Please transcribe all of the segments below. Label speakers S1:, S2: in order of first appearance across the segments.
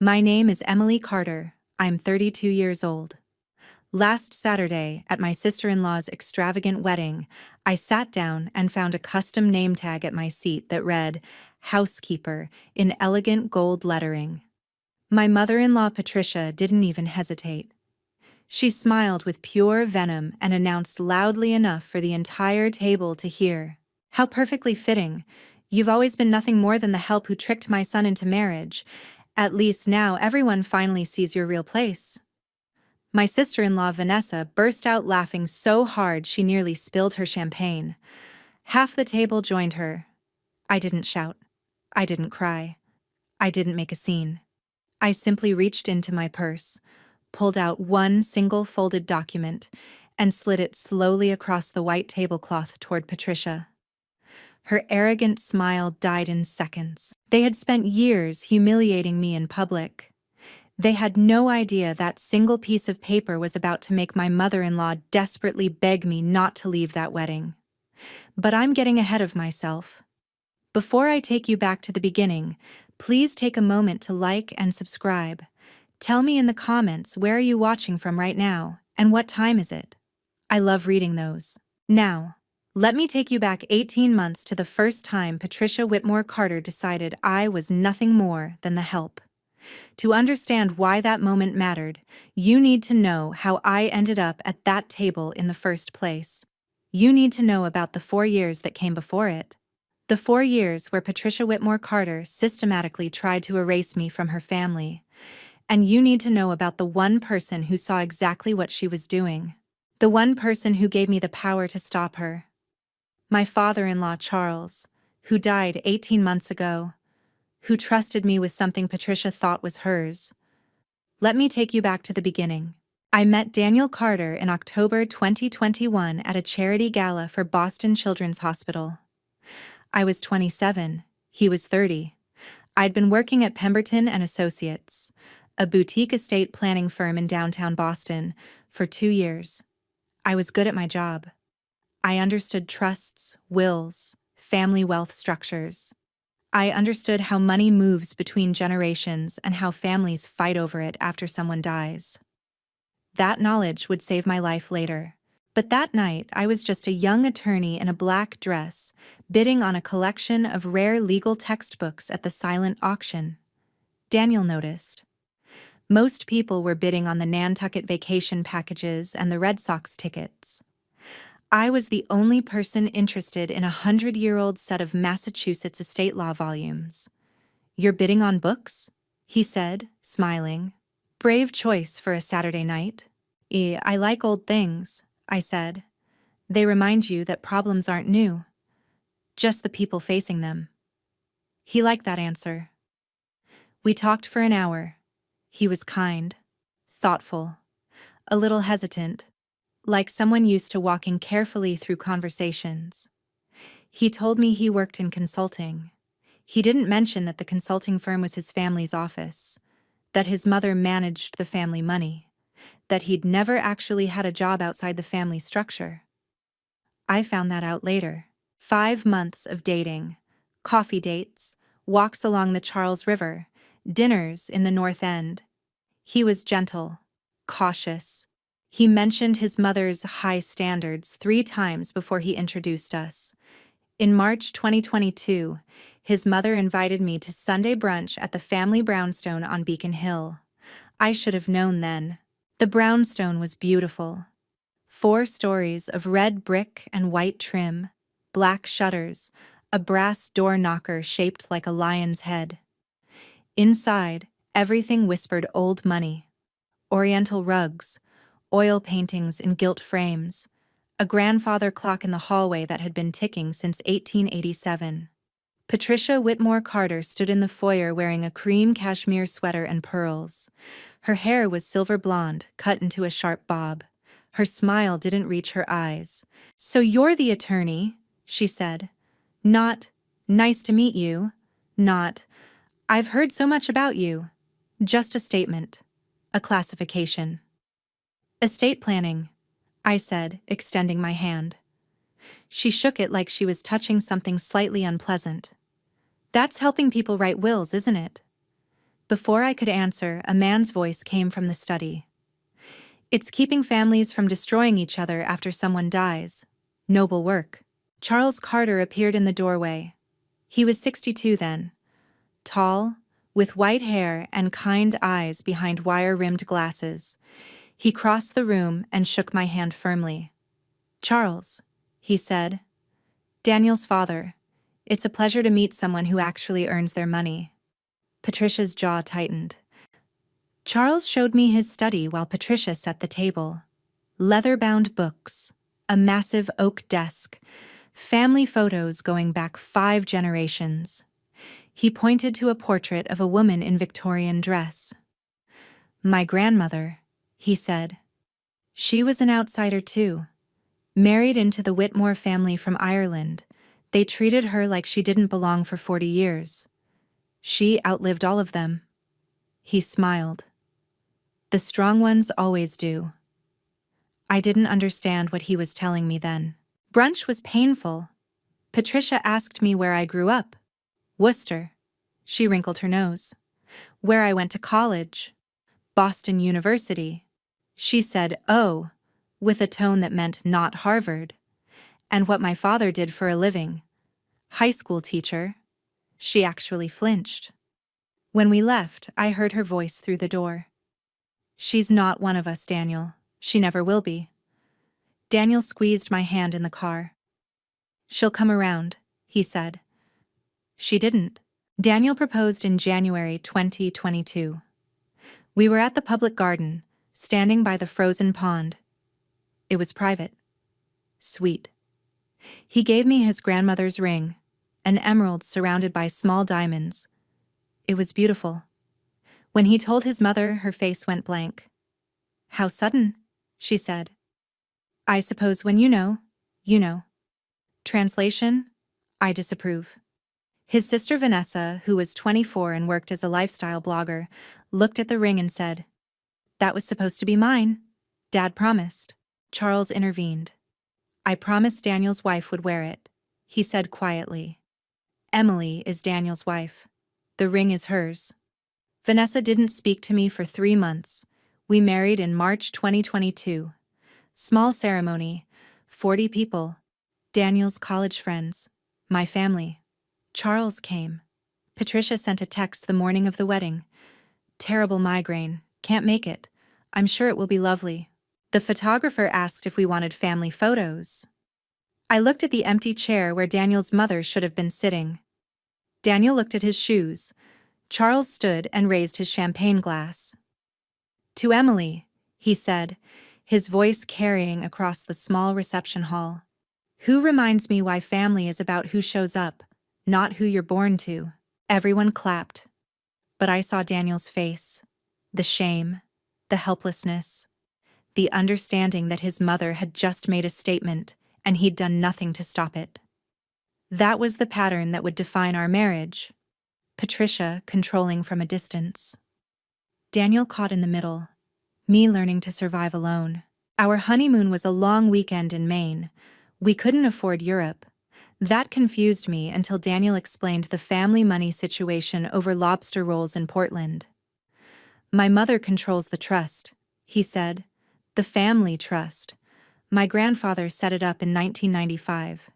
S1: My name is Emily Carter. I'm 32 years old. Last Saturday, at my sister-in-law's extravagant wedding, I sat down and found a custom name tag at my seat that read, Housekeeper, in elegant gold lettering. My mother-in-law Patricia didn't even hesitate. She smiled with pure venom and announced loudly enough for the entire table to hear. How perfectly fitting. You've always been nothing more than the help who tricked my son into marriage. At least now everyone finally sees your real place. My sister-in-law Vanessa burst out laughing so hard she nearly spilled her champagne. Half the table joined her. I didn't shout. I didn't cry. I didn't make a scene. I simply reached into my purse, pulled out one single folded document, and slid it slowly across the white tablecloth toward Patricia. Her arrogant smile died in seconds. They had spent years humiliating me in public. They had no idea that single piece of paper was about to make my mother-in-law desperately beg me not to leave that wedding. But I'm getting ahead of myself. Before I take you back to the beginning, please take a moment to like and subscribe. Tell me in the comments where are you watching from right now, and what time is it? I love reading those. Now, let me take you back 18 months to the first time Patricia Whitmore Carter decided I was nothing more than the help. To understand why that moment mattered, you need to know how I ended up at that table in the first place. You need to know about the 4 years that came before it. The 4 years where Patricia Whitmore Carter systematically tried to erase me from her family. And you need to know about the one person who saw exactly what she was doing. The one person who gave me the power to stop her. My father-in-law Charles, who died 18 months ago, who trusted me with something Patricia thought was hers. Let me take you back to the beginning. I met Daniel Carter in October 2021 at a charity gala for Boston Children's Hospital. I was 27, he was 30. I'd been working at Pemberton and Associates, a boutique estate planning firm in downtown Boston, for 2 years. I was good at my job. I understood trusts, wills, family wealth structures. I understood how money moves between generations and how families fight over it after someone dies. That knowledge would save my life later. But that night, I was just a young attorney in a black dress, bidding on a collection of rare legal textbooks at the silent auction. Daniel noticed. Most people were bidding on the Nantucket vacation packages and the Red Sox tickets. I was the only person interested in a 100-year-old set of Massachusetts estate law volumes. You're bidding on books? He said, smiling. Brave choice for a Saturday night. I like old things, I said. They remind you that problems aren't new. Just the people facing them. He liked that answer. We talked for an hour. He was kind, thoughtful, a little hesitant, like someone used to walking carefully through conversations. He told me he worked in consulting. He didn't mention that the consulting firm was his family's office, that his mother managed the family money, that he'd never actually had a job outside the family structure. I found that out later. 5 months of dating, coffee dates, walks along the Charles River, dinners in the North End. He was gentle, cautious. He mentioned his mother's high standards 3 times before he introduced us. In March 2022, his mother invited me to Sunday brunch at the family brownstone on Beacon Hill. I should have known then. The brownstone was beautiful. 4 stories of red brick and white trim, black shutters, a brass door knocker shaped like a lion's head. Inside, everything whispered old money. Oriental rugs, oil paintings in gilt frames, a grandfather clock in the hallway that had been ticking since 1887. Patricia Whitmore Carter stood in the foyer wearing a cream cashmere sweater and pearls. Her hair was silver blonde, cut into a sharp bob. Her smile didn't reach her eyes. "So you're the attorney," she said. "Not, 'nice to meet you,' not, 'I've heard so much about you.' Just a statement. A classification." "Estate planning," I said, extending my hand. She shook it like she was touching something slightly unpleasant. "That's helping people write wills, isn't it?" Before I could answer, a man's voice came from the study. It's keeping families from destroying each other after someone dies. Noble work. Charles Carter appeared in the doorway. He was 62 then. Tall, with white hair and kind eyes behind wire-rimmed glasses. He crossed the room and shook my hand firmly. "Charles," he said. "Daniel's father. It's a pleasure to meet someone who actually earns their money." Patricia's jaw tightened. Charles showed me his study while Patricia set the table. Leather-bound books, a massive oak desk, family photos going back 5 generations. He pointed to a portrait of a woman in Victorian dress. "My grandmother," he said. "She was an outsider too. Married into the Whitmore family from Ireland. They treated her like she didn't belong for 40 years. She outlived all of them." He smiled. "The strong ones always do." I didn't understand what he was telling me then. Brunch was painful. Patricia asked me where I grew up. "Worcester." She wrinkled her nose. "Where I went to college. Boston University." She said, "Oh," with a tone that meant not Harvard. "And what my father did for a living. High school teacher." She actually flinched. When we left, I heard her voice through the door. "She's not one of us, Daniel. She never will be." Daniel squeezed my hand in the car. "She'll come around," he said. She didn't. Daniel proposed in January 2022. We were at the public garden, standing by the frozen pond. It was private. Sweet. He gave me his grandmother's ring, an emerald surrounded by small diamonds. It was beautiful. When he told his mother, her face went blank. "How sudden," she said. "I suppose when you know, you know." Translation: I disapprove. His sister Vanessa, who was 24 and worked as a lifestyle blogger, looked at the ring and said, "That was supposed to be mine. Dad promised." Charles intervened. "I promised Daniel's wife would wear it," he said quietly. "Emily is Daniel's wife. The ring is hers." Vanessa didn't speak to me for 3 months. We married in March 2022. Small ceremony, 40 people. Daniel's college friends. My family. Charles came. Patricia sent a text the morning of the wedding. "Terrible migraine. Can't make it. I'm sure it will be lovely." The photographer asked if we wanted family photos. I looked at the empty chair where Daniel's mother should have been sitting. Daniel looked at his shoes. Charles stood and raised his champagne glass. "To Emily," he said, his voice carrying across the small reception hall. "Who reminds me why family is about who shows up, not who you're born to." Everyone clapped. But I saw Daniel's face. The shame, the helplessness, the understanding that his mother had just made a statement and he'd done nothing to stop it. That was the pattern that would define our marriage. Patricia controlling from a distance. Daniel caught in the middle. Me learning to survive alone. Our honeymoon was a long weekend in Maine. We couldn't afford Europe. That confused me until Daniel explained the family money situation over lobster rolls in Portland. "My mother controls the trust," he said. "The family trust. My grandfather set it up in 1995.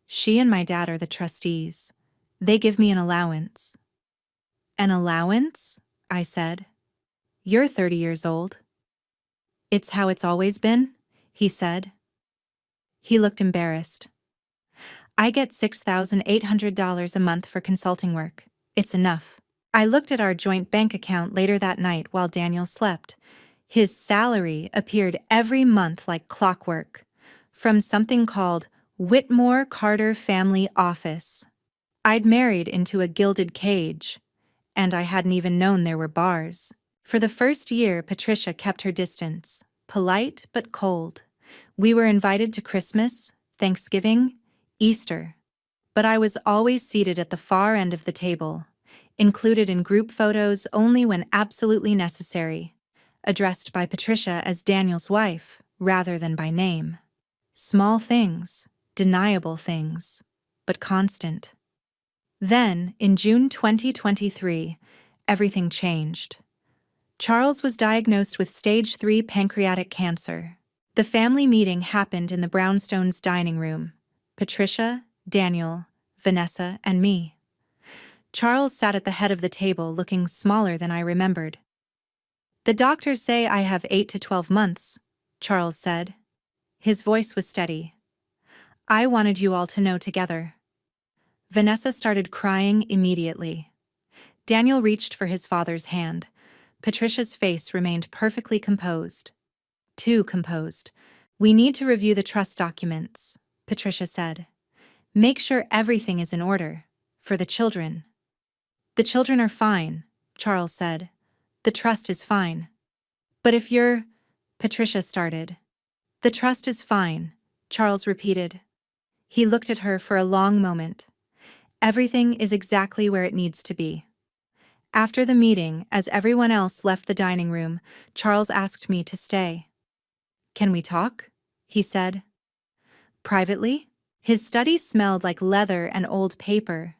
S1: She and my dad are the trustees. They give me an allowance." "An allowance?" I said. "You're 30 years old." "It's how it's always been," he said. He looked embarrassed. "I get $6,800 a month for consulting work. It's enough." I looked at our joint bank account later that night while Daniel slept. His salary appeared every month like clockwork, from something called Whitmore Carter Family Office. I'd married into a gilded cage, and I hadn't even known there were bars. For the first year, Patricia kept her distance, polite but cold. We were invited to Christmas, Thanksgiving, Easter. But I was always seated at the far end of the table, included in group photos only when absolutely necessary, addressed by Patricia as Daniel's wife rather than by name. Small things, deniable things, but constant. Then, in June 2023, everything changed. Charles was diagnosed with stage 3 pancreatic cancer. The family meeting happened in the Brownstones' dining room. Patricia, Daniel, Vanessa, and me. Charles sat at the head of the table looking smaller than I remembered. "The doctors say I have 8 to 12 months, Charles said. His voice was steady. "I wanted you all to know together." Vanessa started crying immediately. Daniel reached for his father's hand. Patricia's face remained perfectly composed. Too composed. "We need to review the trust documents," Patricia said. "Make sure everything is in order. For the children." "The children are fine," Charles said. "The trust is fine." "But if you're—" Patricia started. "The trust is fine," Charles repeated. He looked at her for a long moment. "Everything is exactly where it needs to be." After the meeting, as everyone else left the dining room, Charles asked me to stay. "Can we talk?" he said. "Privately?" His study smelled like leather and old paper.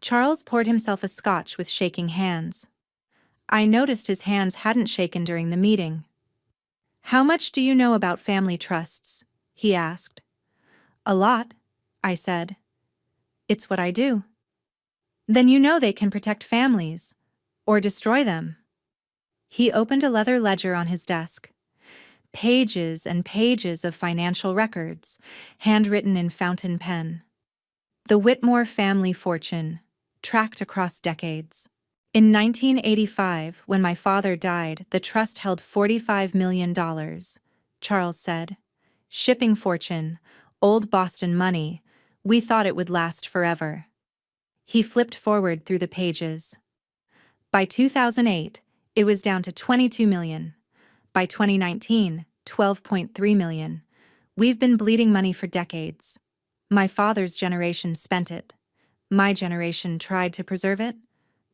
S1: Charles poured himself a scotch with shaking hands. I noticed his hands hadn't shaken during the meeting. "How much do you know about family trusts?" he asked. "A lot," I said. "It's what I do." "Then you know they can protect families. Or destroy them." He opened a leather ledger on his desk. Pages and pages of financial records, handwritten in fountain pen. The Whitmore family fortune, tracked across decades. In 1985, when my father died, the trust held $45 million, Charles said. "Shipping fortune, old Boston money. We thought it would last forever." He flipped forward through the pages. By 2008, it was down to $22 million. By 2019, $12.3 million. We've been bleeding money for decades. My father's generation spent it. My generation tried to preserve it.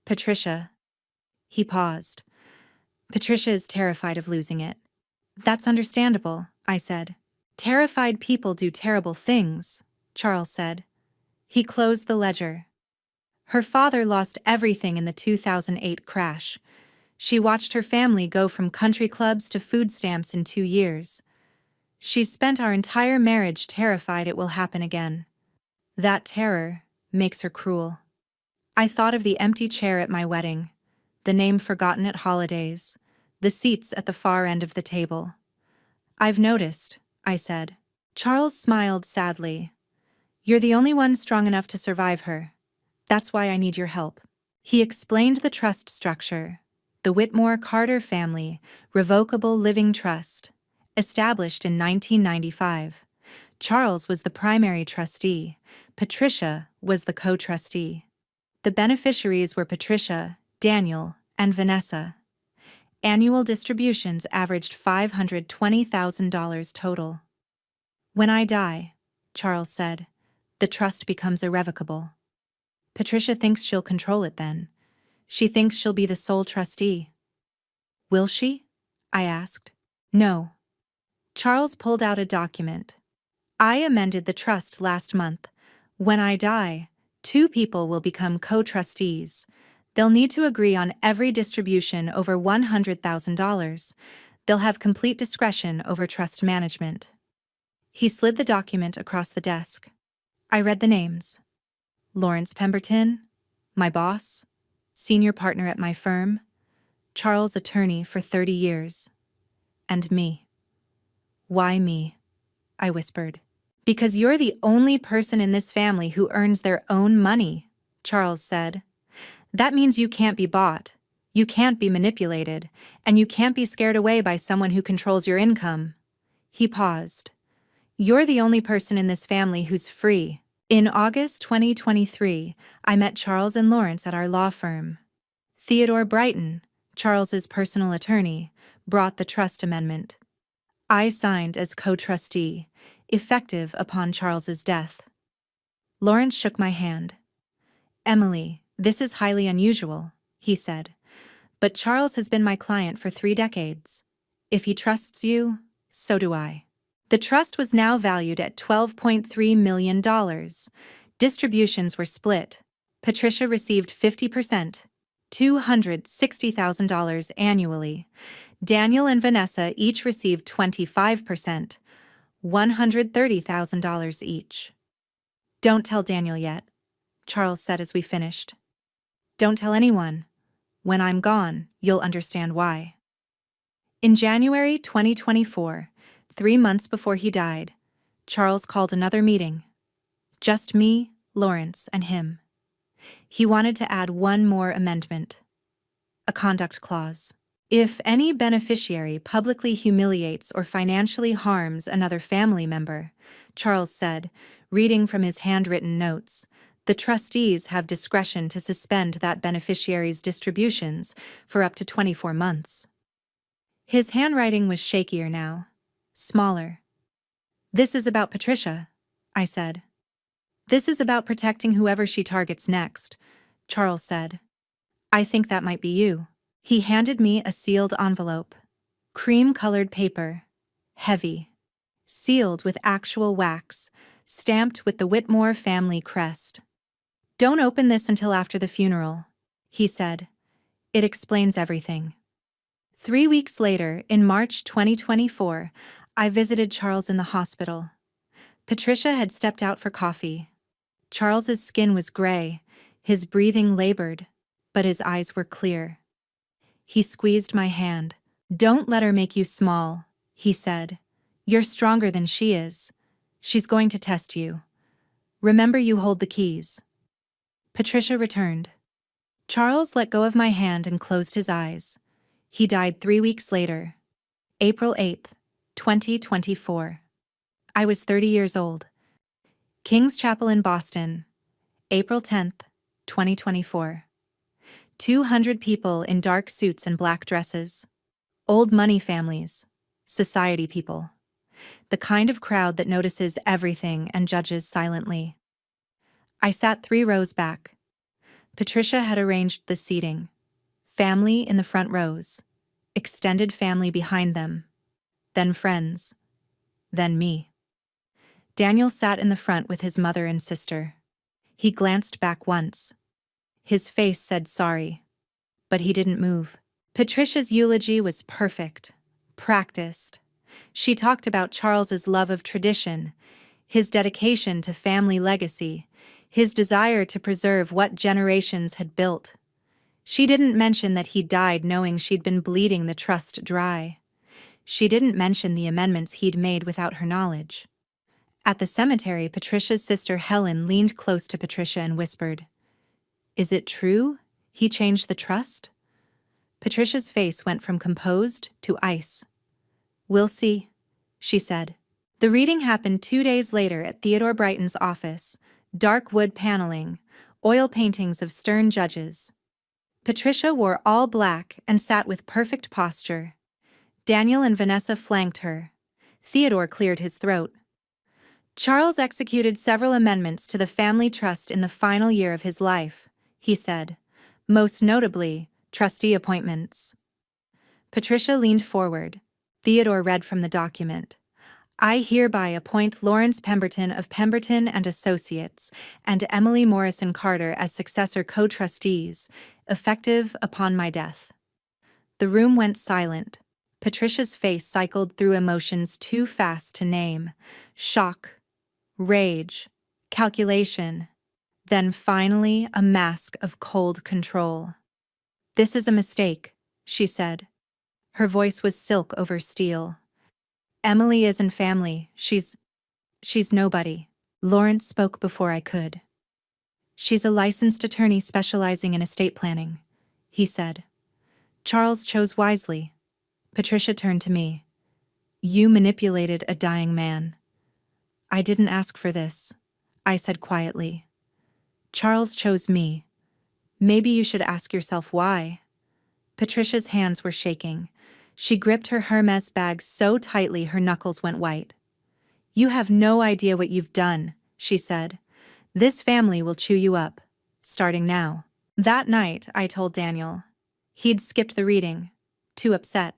S1: Patricia. He paused. "Patricia is terrified of losing it." "That's understandable," I said. "Terrified people do terrible things," Charles said. He closed the ledger. "Her father lost everything in the 2008 crash. She watched her family go from country clubs to food stamps in 2 years. She's spent our entire marriage terrified it will happen again. That terror makes her cruel." I thought of the empty chair at my wedding, the name forgotten at holidays, the seats at the far end of the table. "I've noticed," I said. Charles smiled sadly. "You're the only one strong enough to survive her. That's why I need your help." He explained the trust structure. The Whitmore Carter Family Revocable Living Trust, established in 1995. Charles was the primary trustee. Patricia was the co-trustee. The beneficiaries were Patricia, Daniel, and Vanessa. Annual distributions averaged $520,000 total. "When I die," Charles said, "the trust becomes irrevocable." Patricia thinks she'll control it then. She thinks she'll be the sole trustee. "Will she?" I asked. "No." Charles pulled out a document. "I amended the trust last month. When I die, 2 people will become co-trustees. They'll need to agree on every distribution over $100,000. They'll have complete discretion over trust management." He slid the document across the desk. I read the names. Lawrence Pemberton, my boss, senior partner at my firm, Charles' attorney for 30 years, and me. "Why me?" I whispered. "Because you're the only person in this family who earns their own money," Charles said. "That means you can't be bought, you can't be manipulated, and you can't be scared away by someone who controls your income." He paused. "You're the only person in this family who's free." In August 2023, I met Charles and Lawrence at our law firm. Theodore Brighton, Charles's personal attorney, brought the trust amendment. I signed as co-trustee, effective upon Charles's death. Lawrence shook my hand. "Emily, this is highly unusual," he said. "But Charles has been my client for 3 decades. If he trusts you, so do I." The trust was now valued at $12.3 million. Distributions were split. Patricia received 50%, $260,000 annually. Daniel and Vanessa each received 25%, $130,000 each. Don't tell Daniel yet, Charles said as we finished. Don't tell anyone. When I'm gone, you'll understand why. In January 2024, 3 months before he died, Charles called another meeting. Just me, Lawrence, and him. He wanted to add one more amendment. A conduct clause. If any beneficiary publicly humiliates or financially harms another family member, Charles said, reading from his handwritten notes, the trustees have discretion to suspend that beneficiary's distributions for up to 24 months. His handwriting was shakier now, smaller. This is about Patricia, I said. This is about protecting whoever she targets next, Charles said. I think that might be you. He handed me a sealed envelope. Cream-colored paper. Heavy. Sealed with actual wax. Stamped with the Whitmore family crest. Don't open this until after the funeral, he said. It explains everything. 3 weeks later, in March 2024, I visited Charles in the hospital. Patricia had stepped out for coffee. Charles's skin was gray, his breathing labored, but his eyes were clear. He squeezed my hand. Don't let her make you small, he said. You're stronger than she is. She's going to test you. Remember you hold the keys. Patricia returned. Charles let go of my hand and closed his eyes. He died 3 weeks later, April 8th, 2024. I was 30 years old. King's Chapel in Boston, April 10th, 2024. 200 people in dark suits and black dresses. Old money families. Society people. The kind of crowd that notices everything and judges silently. I sat 3 rows back. Patricia had arranged the seating. Family in the front rows. Extended family behind them. Then friends. Then me. Daniel sat in the front with his mother and sister. He glanced back once. His face said sorry, but he didn't move. Patricia's eulogy was perfect, practiced. She talked about Charles's love of tradition, his dedication to family legacy, his desire to preserve what generations had built. She didn't mention that he died knowing she'd been bleeding the trust dry. She didn't mention the amendments he'd made without her knowledge. At the cemetery, Patricia's sister Helen leaned close to Patricia and whispered, "Is it true? He changed the trust?" Patricia's face went from composed to ice. "We'll see," she said. The reading happened 2 days later at Theodore Brighton's office. Dark wood paneling, oil paintings of stern judges. Patricia wore all black and sat with perfect posture. Daniel and Vanessa flanked her. Theodore cleared his throat. Charles executed several amendments to the family trust in the final year of his life, he said. Most notably, trustee appointments. Patricia leaned forward. Theodore read from the document. I hereby appoint Lawrence Pemberton of Pemberton and Associates and Emily Morrison Carter as successor co-trustees, effective upon my death. The room went silent. Patricia's face cycled through emotions too fast to name. Shock, rage, calculation, then finally a mask of cold control. This is a mistake, she said. Her voice was silk over steel. Emily isn't family, she's nobody. Lawrence spoke before I could. She's a licensed attorney specializing in estate planning, he said. Charles chose wisely. Patricia turned to me. You manipulated a dying man. I didn't ask for this, I said quietly. Charles chose me. Maybe you should ask yourself why. Patricia's hands were shaking. She gripped her Hermes bag so tightly her knuckles went white. You have no idea what you've done, she said. This family will chew you up, starting now. That night, I told Daniel. He'd skipped the reading, too upset.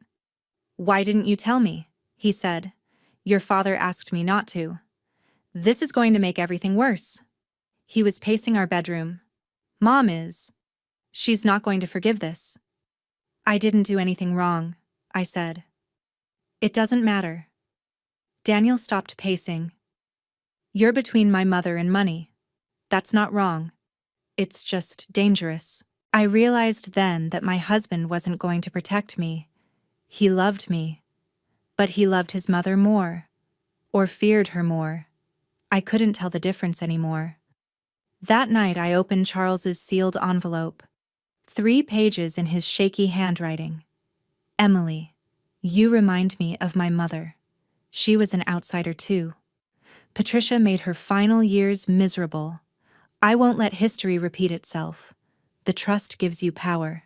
S1: Why didn't you tell me? He said. Your father asked me not to. This is going to make everything worse. He was pacing our bedroom. Mom is. She's not going to forgive this. I didn't do anything wrong, I said. It doesn't matter. Daniel stopped pacing. You're between my mother and money. That's not wrong. It's just dangerous. I realized then that my husband wasn't going to protect me. He loved me. But he loved his mother more. Or feared her more. I couldn't tell the difference anymore. That night I opened Charles's sealed envelope. 3 pages in his shaky handwriting. Emily, you remind me of my mother. She was an outsider too. Patricia made her final years miserable. I won't let history repeat itself. The trust gives you power.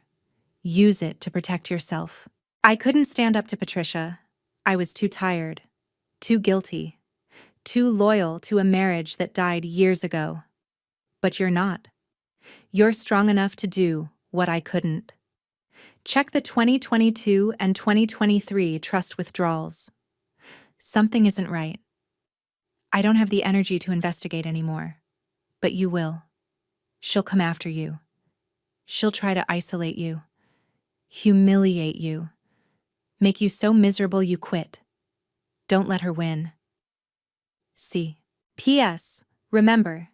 S1: Use it to protect yourself. I couldn't stand up to Patricia. I was too tired, too guilty, too loyal to a marriage that died years ago. But you're not. You're strong enough to do what I couldn't. Check the 2022 and 2023 trust withdrawals. Something isn't right. I don't have the energy to investigate anymore. But you will. She'll come after you. She'll try to isolate you, humiliate you, make you so miserable you quit. Don't let her win. C. P.S. Remember,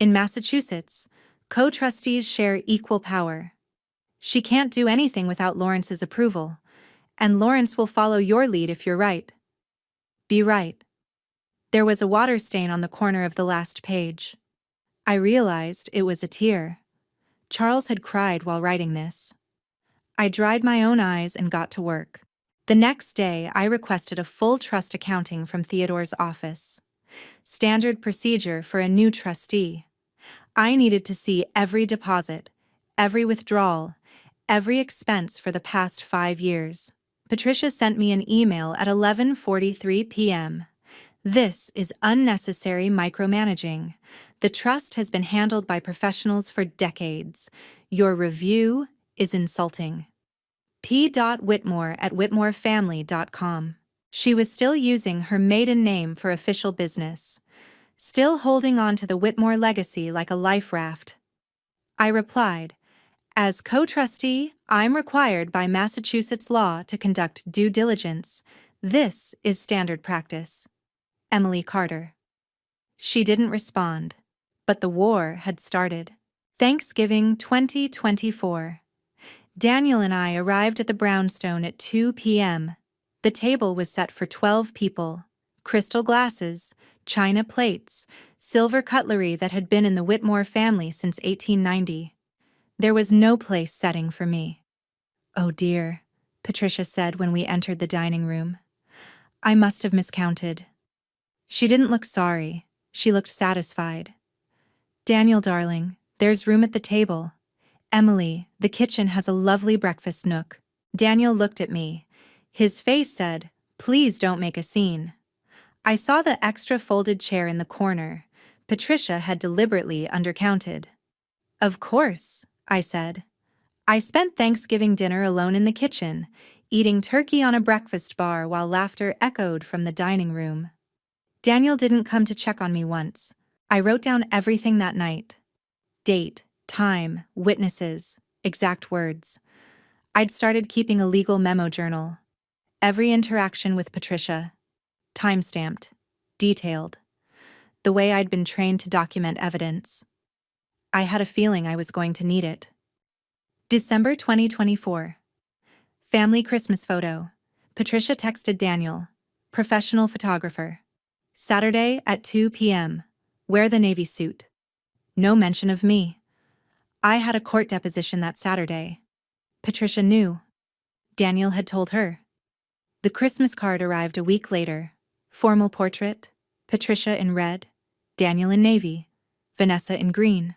S1: in Massachusetts, co-trustees share equal power. She can't do anything without Lawrence's approval, and Lawrence will follow your lead if you're right. Be right. There was a water stain on the corner of the last page. I realized it was a tear. Charles had cried while writing this. I dried my own eyes and got to work. The next day, I requested a full trust accounting from Theodore's office. Standard procedure for a new trustee. I needed to see every deposit, every withdrawal, every expense for the past 5 years. Patricia sent me an email at 11:43 p.m. This is unnecessary micromanaging. The trust has been handled by professionals for decades. Your review is insulting. p.whitmore@whitmorefamily.com. She was still using her maiden name for official business, still holding on to the Whitmore legacy like a life raft. I replied, as co-trustee, I'm required by Massachusetts law to conduct due diligence. This is standard practice. Emily Carter. She didn't respond, but the war had started. Thanksgiving 2024. Daniel and I arrived at the brownstone at 2 p.m. The table was set for 12 people. Crystal glasses, china plates, silver cutlery that had been in the Whitmore family since 1890. There was no place setting for me. Oh dear, Patricia said when we entered the dining room. I must have miscounted. She didn't look sorry. She looked satisfied. Daniel, darling, there's room at the table. Emily, the kitchen has a lovely breakfast nook. Daniel looked at me. His face said, please don't make a scene. I saw the extra folded chair in the corner. Patricia had deliberately undercounted. Of course, I said. I spent Thanksgiving dinner alone in the kitchen, eating turkey on a breakfast bar while laughter echoed from the dining room. Daniel didn't come to check on me once. I wrote down everything that night. Date, time, witnesses, exact words. I'd started keeping a legal memo journal. Every interaction with Patricia. Time-stamped. Detailed. The way I'd been trained to document evidence. I had a feeling I was going to need it. December 2024. Family Christmas photo. Patricia texted Daniel. Professional photographer. Saturday at 2 p.m. Wear the navy suit. No mention of me. I had a court deposition that Saturday. Patricia knew. Daniel had told her. The Christmas card arrived a week later. Formal portrait. Patricia in red. Daniel in navy. Vanessa in green.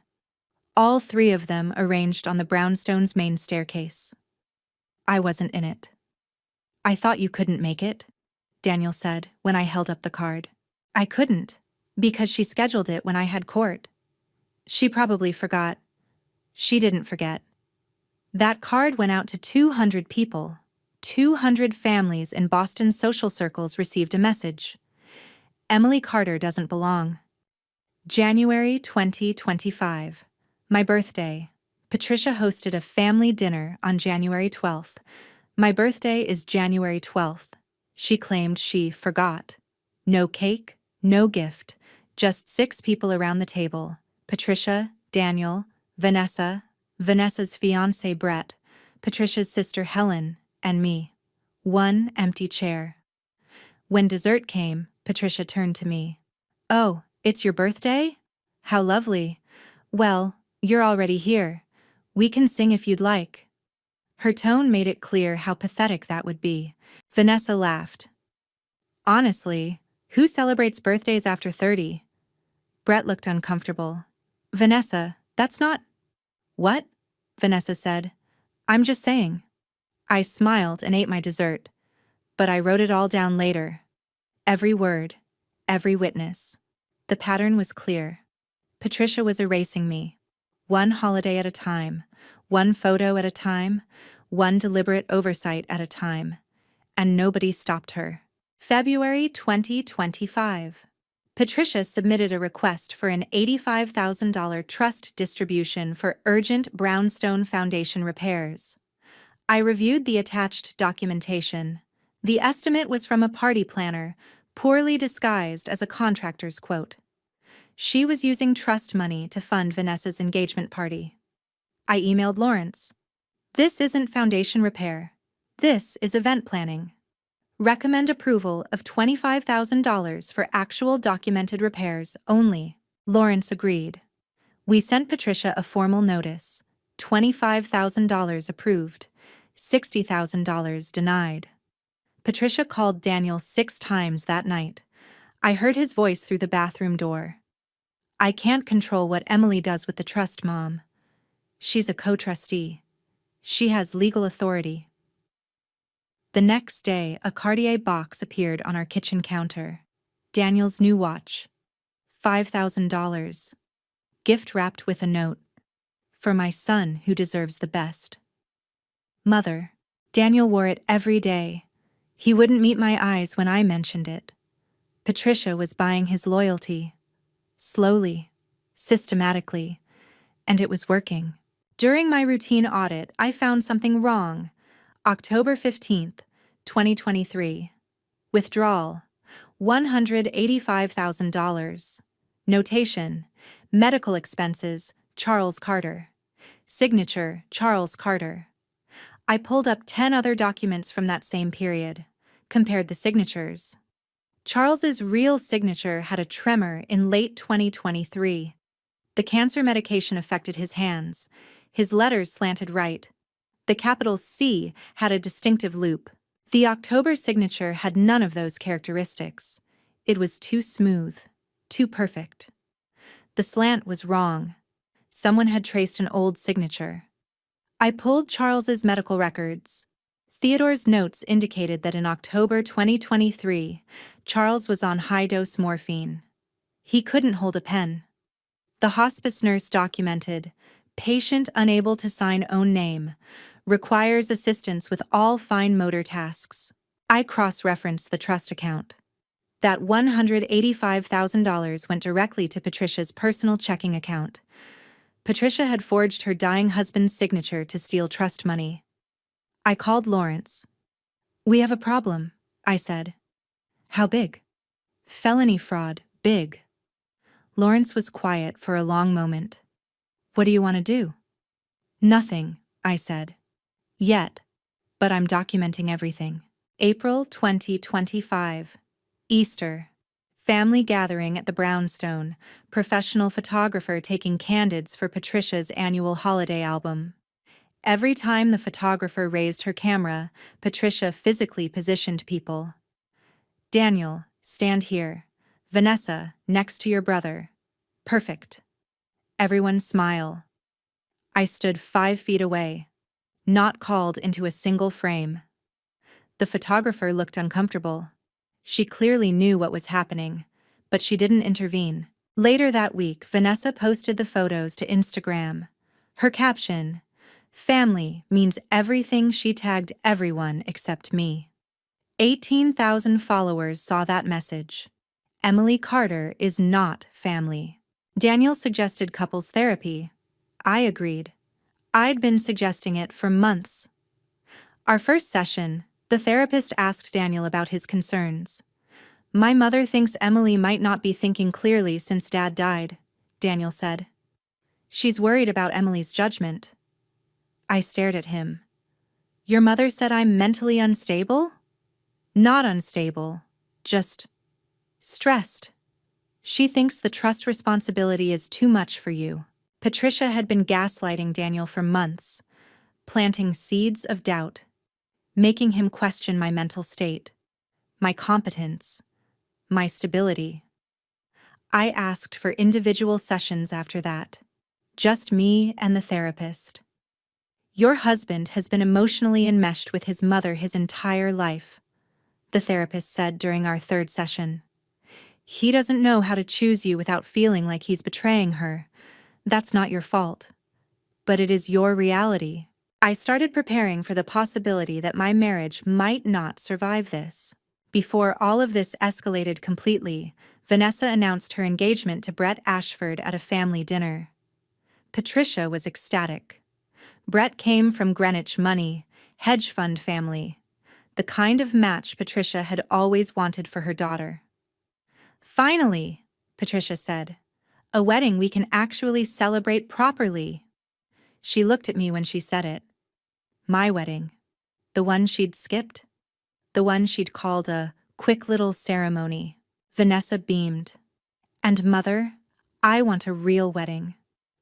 S1: All 3 of them arranged on the brownstone's main staircase. I wasn't in it. I thought you couldn't make it, Daniel said when I held up the card. I couldn't, because she scheduled it when I had court. She probably forgot. She didn't forget. That card went out to 200 people. 200 families in Boston's social circles received a message. Emily Carter doesn't belong. January 2025. My birthday. Patricia hosted a family dinner on January 12th. My birthday is January 12th. She claimed she forgot. No cake, no gift, just 6 people around the table. Patricia, Daniel, Vanessa, Vanessa's fiancé Brett, Patricia's sister Helen, and me. One empty chair. When dessert came, Patricia turned to me. "Oh, it's your birthday? How lovely. Well, you're already here. We can sing if you'd like." Her tone made it clear how pathetic that would be. Vanessa laughed. "Honestly, who celebrates birthdays after 30? Brett looked uncomfortable. "Vanessa, that's not—" "What?" Vanessa said. "I'm just saying." I smiled and ate my dessert, but I wrote it all down later. Every word, every witness. The pattern was clear. Patricia was erasing me. One holiday at a time, one photo at a time, one deliberate oversight at a time. And nobody stopped her. February 2025. Patricia submitted a request for an $85,000 trust distribution for urgent brownstone foundation repairs. I reviewed the attached documentation. The estimate was from a party planner, poorly disguised as a contractor's quote. She was using trust money to fund Vanessa's engagement party. I emailed Lawrence. "This isn't foundation repair. This is event planning. Recommend approval of $25,000 for actual documented repairs only." Lawrence agreed. We sent Patricia a formal notice. $25,000 approved, $60,000 denied. Patricia called Daniel 6 times that night. I heard his voice through the bathroom door. "I can't control what Emily does with the trust, Mom. She's a co-trustee. She has legal authority." The next day, a Cartier box appeared on our kitchen counter. Daniel's new watch. $5,000. Gift wrapped with a note. "For my son who deserves the best. Mother." Daniel wore it every day. He wouldn't meet my eyes when I mentioned it. Patricia was buying his loyalty. Slowly, systematically, and it was working. During my routine audit, I found something wrong. October 15th, 2023. Withdrawal, $185,000. Notation, medical expenses, Charles Carter. Signature, Charles Carter. I pulled up 10 other documents from that same period, compared the signatures. Charles's real signature had a tremor in late 2023. The cancer medication affected his hands. His letters slanted right. The capital C had a distinctive loop. The October signature had none of those characteristics. It was too smooth, too perfect. The slant was wrong. Someone had traced an old signature. I pulled Charles's medical records. Theodore's notes indicated that in October 2023, Charles was on high-dose morphine. He couldn't hold a pen. The hospice nurse documented, "Patient unable to sign own name. Requires assistance with all fine motor tasks." I cross-referenced the trust account. That $185,000 went directly to Patricia's personal checking account. Patricia had forged her dying husband's signature to steal trust money. I called Lawrence. "We have a problem," I said. "How big?" "Felony fraud, big." Lawrence was quiet for a long moment. "What do you want to do?" "Nothing," I said. "Yet. But I'm documenting everything." April 2025. Easter. Family gathering at the brownstone. Professional photographer taking candids for Patricia's annual holiday album. Every time the photographer raised her camera, Patricia physically positioned people. "Daniel, stand here. Vanessa, next to your brother. Perfect." Everyone smile. I stood 5 feet away, not called into a single frame. The photographer looked uncomfortable. She clearly knew what was happening, but she didn't intervene. Later that week, Vanessa posted the photos to Instagram. Her caption, "Family means everything." She tagged everyone except me. 18,000 followers saw that message. Emily Carter is not family. Daniel suggested couples therapy. I agreed. I'd been suggesting it for months. Our first session, the therapist asked Daniel about his concerns. "My mother thinks Emily might not be thinking clearly since Dad died," Daniel said. "She's worried about Emily's judgment." I stared at him. "Your mother said I'm mentally unstable?" "Not unstable, just stressed. She thinks the trust responsibility is too much for you." Patricia had been gaslighting Daniel for months, planting seeds of doubt, making him question my mental state, my competence, my stability. I asked for individual sessions after that. Just me and the therapist. "Your husband has been emotionally enmeshed with his mother his entire life," the therapist said during our third session. "He doesn't know how to choose you without feeling like he's betraying her. That's not your fault. But it is your reality." I started preparing for the possibility that my marriage might not survive this. Before all of this escalated completely, Vanessa announced her engagement to Brett Ashford at a family dinner. Patricia was ecstatic. Brett came from Greenwich money, hedge fund family, the kind of match Patricia had always wanted for her daughter. "Finally," Patricia said, "a wedding we can actually celebrate properly." She looked at me when she said it. My wedding. The one she'd skipped. The one she'd called a quick little ceremony. Vanessa beamed. "And Mother, I want a real wedding.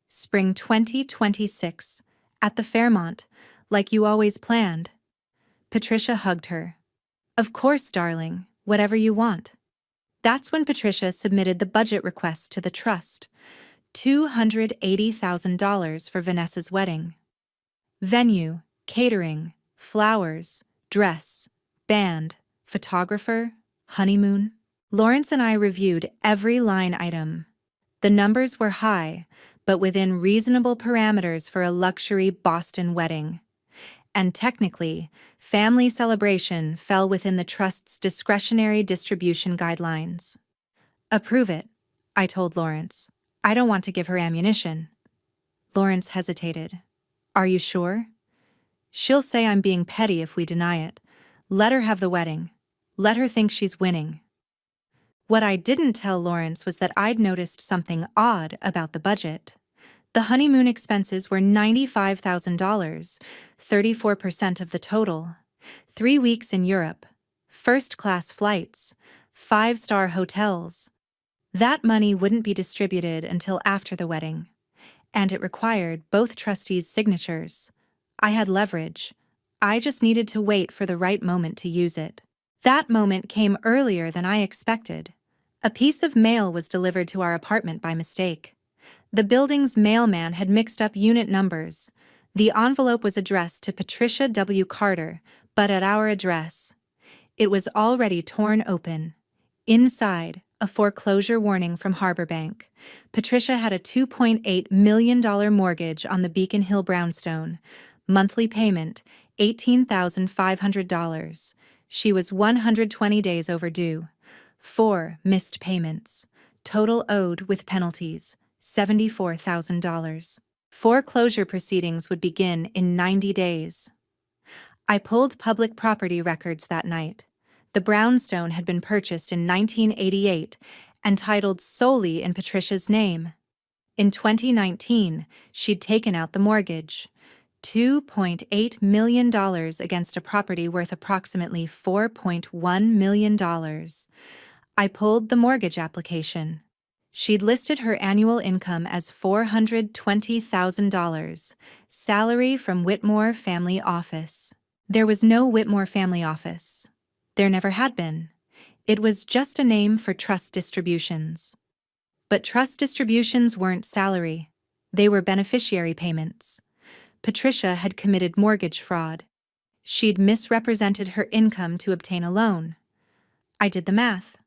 S1: Spring 2026, at the Fairmont, like you always planned." Patricia hugged her. "Of course, darling, whatever you want." That's when Patricia submitted the budget request to the trust. $280,000 for Vanessa's wedding. Venue, catering, flowers, dress, band, photographer, honeymoon. Lawrence and I reviewed every line item. The numbers were high, but within reasonable parameters for a luxury Boston wedding. And technically, family celebration fell within the trust's discretionary distribution guidelines. "Approve it," I told Lawrence. "I don't want to give her ammunition." Lawrence hesitated. "Are you sure?" "She'll say I'm being petty if we deny it. Let her have the wedding. Let her think she's winning." What I didn't tell Lawrence was that I'd noticed something odd about the budget. The honeymoon expenses were $95,000, 34% of the total. 3 weeks in Europe, first-class flights, 5-star hotels. That money wouldn't be distributed until after the wedding, and it required both trustees' signatures. I had leverage. I just needed to wait for the right moment to use it. That moment came earlier than I expected. A piece of mail was delivered to our apartment by mistake. The building's mailman had mixed up unit numbers. The envelope was addressed to Patricia W. Carter, but at our address. It was already torn open. Inside, a foreclosure warning from Harbor Bank. Patricia had a $2.8 million mortgage on the Beacon Hill brownstone. Monthly payment, $18,500. She was 120 days overdue. 4 missed payments. Total owed with penalties, $74,000. Foreclosure proceedings would begin in 90 days. I pulled public property records that night. The brownstone had been purchased in 1988 and titled solely in Patricia's name. In 2019, she'd taken out the mortgage. $2.8 million against a property worth approximately $4.1 million. I pulled the mortgage application. She'd listed her annual income as $420,000, salary from Whitmore Family Office. There was no Whitmore Family Office. There never had been. It was just a name for trust distributions. But trust distributions weren't salary. They were beneficiary payments. Patricia had committed mortgage fraud. She'd misrepresented her income to obtain a loan. I did the math.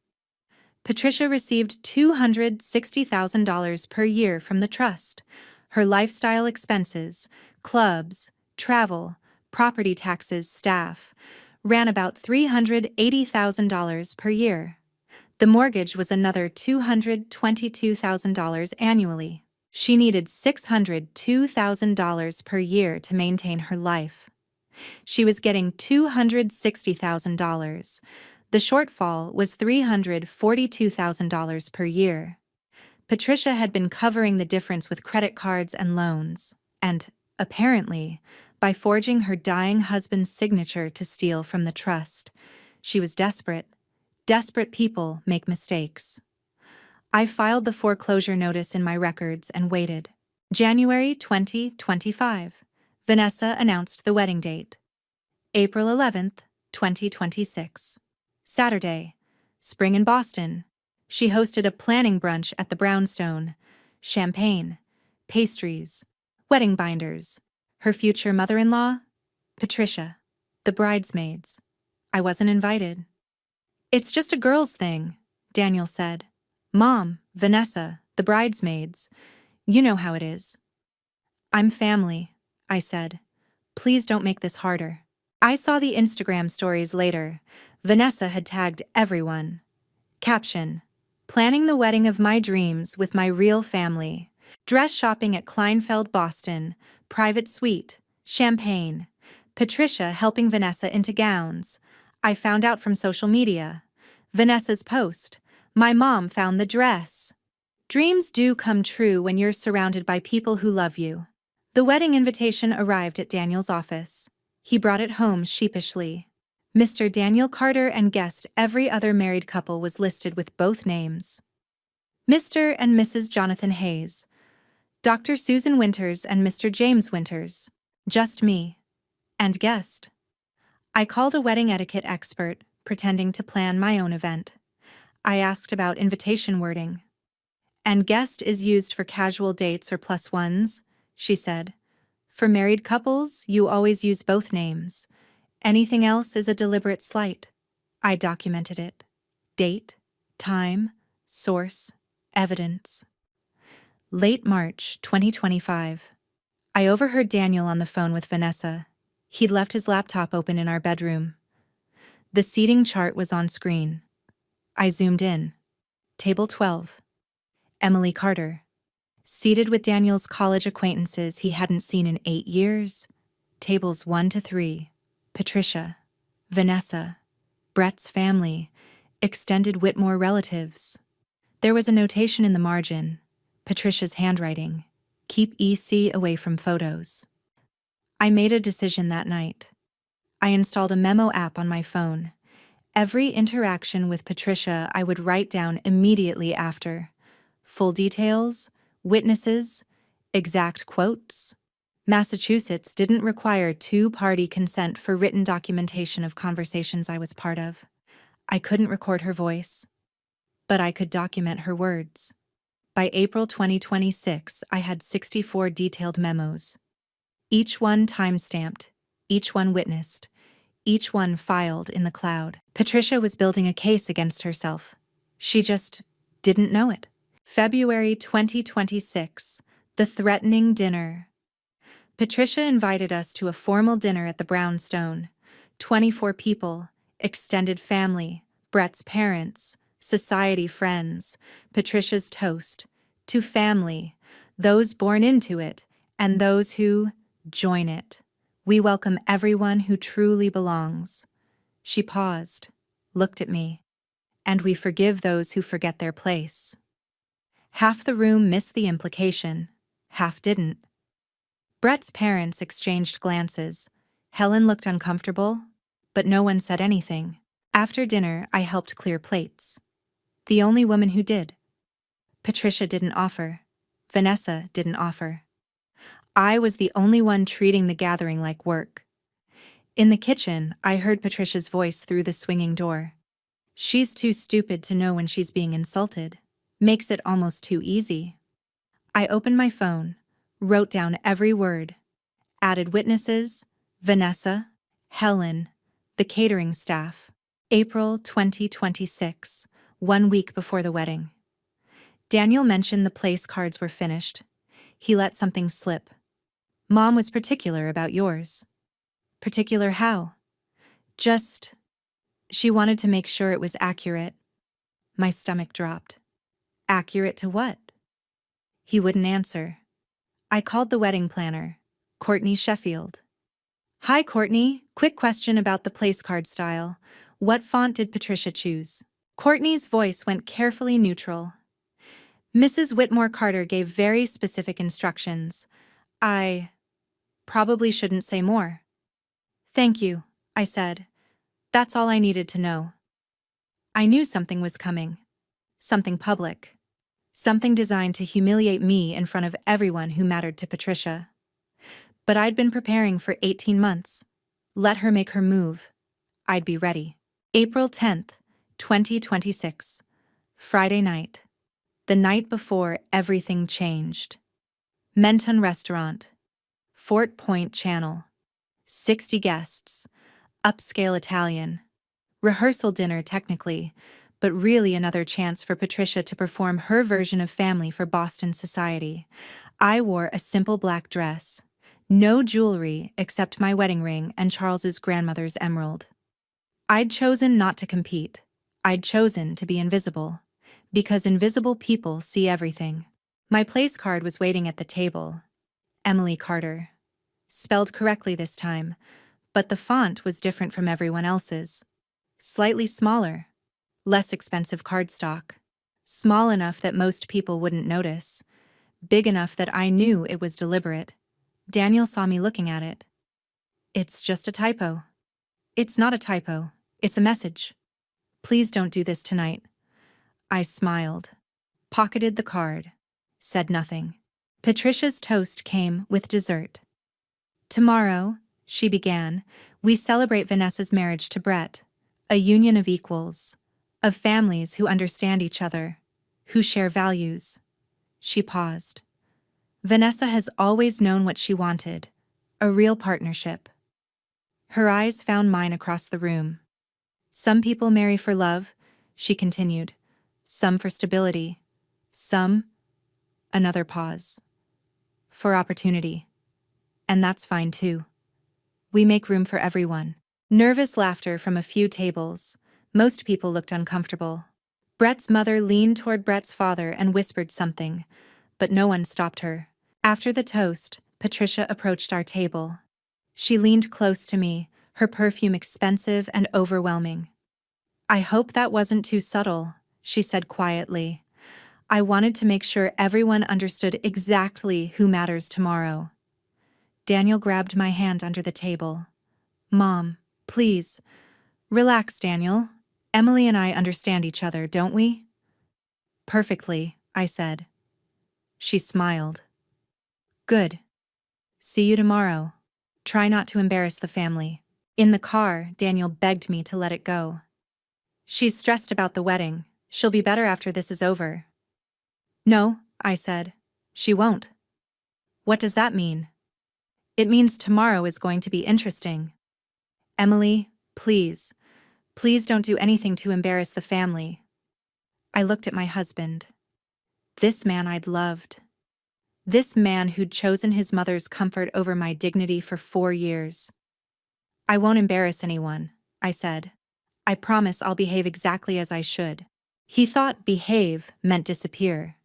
S1: Patricia received $260,000 per year from the trust. Her lifestyle expenses, clubs, travel, property taxes, staff, ran about $380,000 per year. The mortgage was another $222,000 annually. She needed $602,000 per year to maintain her life. She was getting $260,000. The shortfall was $342,000 per year. Patricia had been covering the difference with credit cards and loans, and, apparently, by forging her dying husband's signature to steal from the trust. She was desperate. Desperate people make mistakes. I filed the foreclosure notice in my records and waited. January 2025. Vanessa announced the wedding date. April 11th, 2026. Saturday. Spring in Boston. She hosted a planning brunch at the Brownstone. Champagne, pastries, wedding binders. Her future mother-in-law? Patricia. The bridesmaids. I wasn't invited. It's just a girls' thing, Daniel said. Mom, Vanessa, the bridesmaids. You know how it is. I'm family, I said. Please don't make this harder. I saw the Instagram stories later. Vanessa had tagged everyone. Caption: planning the wedding of my dreams with my real family. Dress shopping at Kleinfeld, Boston. Private suite. Champagne. Patricia helping Vanessa into gowns. I found out from social media. Vanessa's post. My mom found the dress. Dreams do come true when you're surrounded by people who love you. The wedding invitation arrived at Daniel's office. He brought it home sheepishly. Mr. Daniel Carter and guest every other married couple was listed with both names. Mr. and Mrs. Jonathan Hayes. Dr. Susan Winters and Mr. James Winters. Just me. And guest. I called a wedding etiquette expert, pretending to plan my own event. I asked about invitation wording. And guest is used for casual dates or plus ones, she said. For married couples, you always use both names. Anything else is a deliberate slight. I documented it. Date, time, source, evidence. Late March 2025. I overheard Daniel on the phone with Vanessa. He'd left his laptop open in our bedroom. The seating chart was on screen. I zoomed in. Table 12. Emily Carter. Seated with Daniel's college acquaintances he hadn't seen in 8 years. Tables 1 to 3. Patricia. Vanessa. Brett's family. Extended Whitmore relatives. There was a notation in the margin. Patricia's handwriting. Keep EC away from photos. I made a decision that night. I installed a memo app on my phone. Every interaction with Patricia I would write down immediately after. Full details, witnesses, exact quotes. Massachusetts didn't require two-party consent for written documentation of conversations I was part of. I couldn't record her voice, but I could document her words. By April 2026, I had 64 detailed memos. Each one time-stamped, each one witnessed, each one filed in the cloud. Patricia was building a case against herself. She just didn't know it. February 2026, the threatening dinner. Patricia invited us to a formal dinner at the Brownstone. 24 people, extended family, Brett's parents, society friends. Patricia's toast: to family, those born into it, and those who join it. We welcome everyone who truly belongs. She paused, looked at me, and we forgive those who forget their place. Half the room missed the implication, half didn't. Brett's parents exchanged glances. Helen looked uncomfortable, but no one said anything. After dinner, I helped clear plates. The only woman who did. Patricia didn't offer. Vanessa didn't offer. I was the only one treating the gathering like work. In the kitchen, I heard Patricia's voice through the swinging door. She's too stupid to know when she's being insulted. Makes it almost too easy. I opened my phone, wrote down every word, added witnesses, Vanessa, Helen, the catering staff. April 2026, 1 week before the wedding. Daniel mentioned the place cards were finished. He let something slip. Mom was particular about yours. Particular how? Just, she wanted to make sure it was accurate. My stomach dropped. Accurate to what? He wouldn't answer. I called the wedding planner, Courtney Sheffield. Hi, Courtney. Quick question about the place card style. What font did Patricia choose? Courtney's voice went carefully neutral. Mrs. Whitmore Carter gave very specific instructions. I probably shouldn't say more. Thank you, I said. That's all I needed to know. I knew something was coming. Something public. Something designed to humiliate me in front of everyone who mattered to Patricia. But I'd been preparing for 18 months. Let her make her move. I'd be ready. April 10th, 2026. Friday night. The night before everything changed. Menton Restaurant. Fort Point Channel. 60 guests. Upscale Italian. Rehearsal dinner technically, but really another chance for Patricia to perform her version of family for Boston society. I wore a simple black dress. No jewelry except my wedding ring and Charles's grandmother's emerald. I'd chosen not to compete. I'd chosen to be invisible. Because invisible people see everything. My place card was waiting at the table. Emily Carter. Spelled correctly this time, but the font was different from everyone else's. Slightly smaller. Less expensive cardstock. Small enough that most people wouldn't notice. Big enough that I knew it was deliberate. Daniel saw me looking at it. It's just a typo. It's not a typo. It's a message. Please don't do this tonight. I smiled. Pocketed the card. Said nothing. Patricia's toast came with dessert. Tomorrow, she began, we celebrate Vanessa's marriage to Brett. A union of equals. Of families who understand each other. Who share values. She paused. Vanessa has always known what she wanted. A real partnership. Her eyes found mine across the room. Some people marry for love, she continued. Some for stability. Some, another pause. For opportunity. And that's fine too. We make room for everyone. Nervous laughter from a few tables. Most people looked uncomfortable. Brett's mother leaned toward Brett's father and whispered something, but no one stopped her. After the toast, Patricia approached our table. She leaned close to me, her perfume expensive and overwhelming. I hope that wasn't too subtle, she said quietly. I wanted to make sure everyone understood exactly who matters tomorrow. Daniel grabbed my hand under the table. Mom, please. Relax, Daniel. Emily and I understand each other, don't we? Perfectly, I said. She smiled. Good. See you tomorrow. Try not to embarrass the family. In the car, Daniel begged me to let it go. She's stressed about the wedding. She'll be better after this is over. No, I said. She won't. What does that mean? It means tomorrow is going to be interesting. Emily, please. Please don't do anything to embarrass the family. I looked at my husband. This man I'd loved. This man who'd chosen his mother's comfort over my dignity for 4 years. I won't embarrass anyone, I said. I promise I'll behave exactly as I should. He thought behave meant disappear.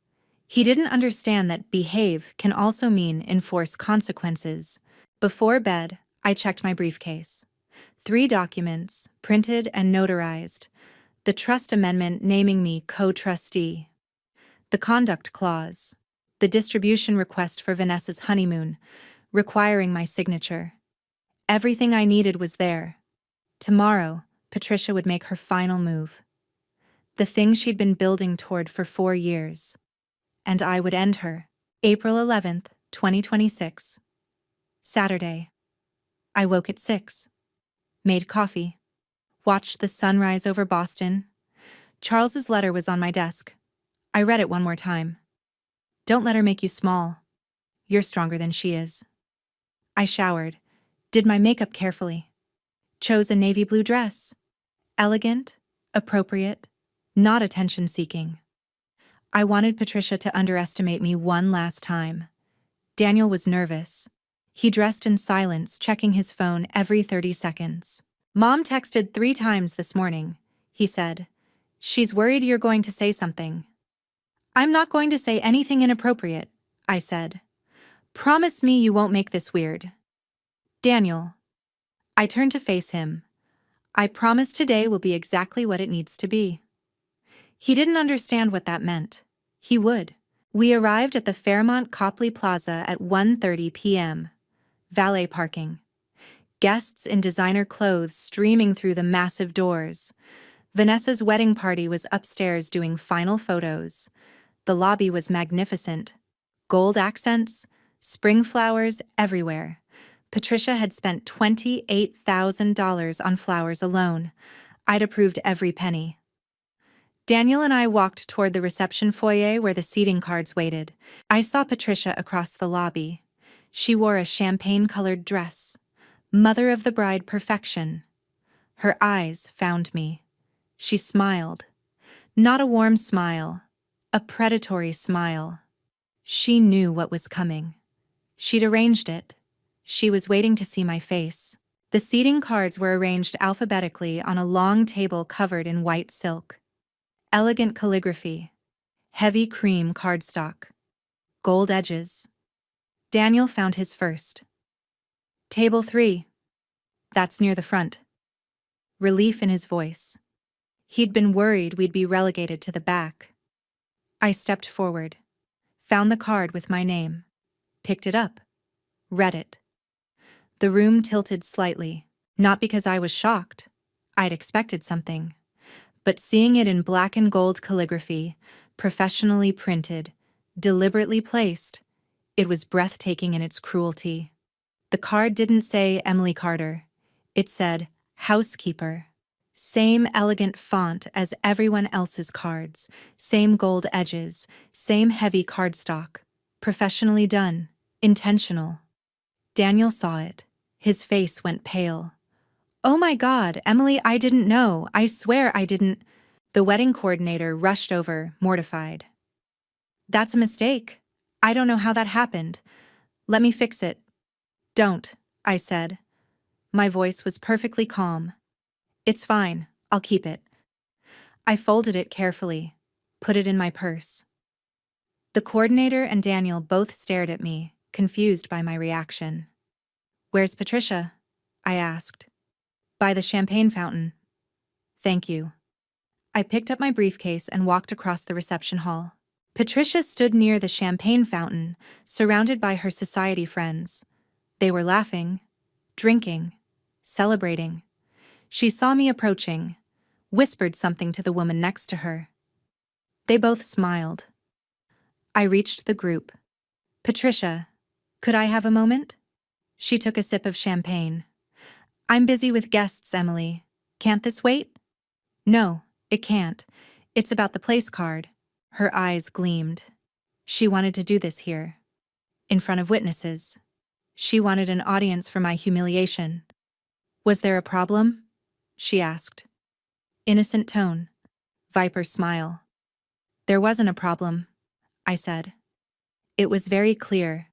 S1: He didn't understand that behave can also mean enforce consequences. Before bed, I checked my briefcase. 3 documents, printed and notarized. The trust amendment naming me co-trustee. The conduct clause. The distribution request for Vanessa's honeymoon, requiring my signature. Everything I needed was there. Tomorrow, Patricia would make her final move. The thing she'd been building toward for 4 years. And I would end her. April 11th, 2026. Saturday. I woke at 6. Made coffee. Watched the sunrise over Boston. Charles's letter was on my desk. I read it one more time. Don't let her make you small. You're stronger than she is. I showered. Did my makeup carefully. Chose a navy blue dress. Elegant, appropriate, not attention-seeking. I wanted Patricia to underestimate me one last time. Daniel was nervous. He dressed in silence, checking his phone every 30 seconds. Mom texted 3 times this morning, he said. She's worried you're going to say something. I'm not going to say anything inappropriate, I said. Promise me you won't make this weird. Daniel. I turned to face him. I promise today will be exactly what it needs to be. He didn't understand what that meant. He would. We arrived at the Fairmont Copley Plaza at 1:30 p.m. Valet parking. Guests in designer clothes streaming through the massive doors. Vanessa's wedding party was upstairs doing final photos. The lobby was magnificent. Gold accents, spring flowers everywhere. Patricia had spent $28,000 on flowers alone. I'd approved every penny. Daniel and I walked toward the reception foyer where the seating cards waited. I saw Patricia across the lobby. She wore a champagne-colored dress. Mother of the bride perfection. Her eyes found me. She smiled. Not a warm smile, a predatory smile. She knew what was coming. She'd arranged it. She was waiting to see my face. The seating cards were arranged alphabetically on a long table covered in white silk. Elegant calligraphy. Heavy cream cardstock. Gold edges. Daniel found his first. Table 3. That's near the front. Relief in his voice. He'd been worried we'd be relegated to the back. I stepped forward. Found the card with my name. Picked it up. Read it. The room tilted slightly, not because I was shocked. I'd expected something. But seeing it in black and gold calligraphy, professionally printed, deliberately placed, it was breathtaking in its cruelty. The card didn't say Emily Carter. It said, Housekeeper. Same elegant font as everyone else's cards, same gold edges, same heavy cardstock. Professionally done, intentional. Daniel saw it. His face went pale. Oh my God, Emily, I didn't know. I swear I didn't. The wedding coordinator rushed over, mortified. That's a mistake. I don't know how that happened. Let me fix it. Don't, I said. My voice was perfectly calm. It's fine, I'll keep it. I folded it carefully, put it in my purse. The coordinator and Daniel both stared at me, confused by my reaction. Where's Patricia? I asked. By the champagne fountain. Thank you. I picked up my briefcase and walked across the reception hall. Patricia stood near the champagne fountain, surrounded by her society friends. They were laughing, drinking, celebrating. She saw me approaching, whispered something to the woman next to her. They both smiled. I reached the group. Patricia, could I have a moment? She took a sip of champagne. I'm busy with guests, Emily. Can't this wait? No, it can't. It's about the place card. Her eyes gleamed. She wanted to do this here. In front of witnesses. She wanted an audience for my humiliation. Was there a problem? She asked. Innocent tone. Viper smile. There wasn't a problem, I said. It was very clear.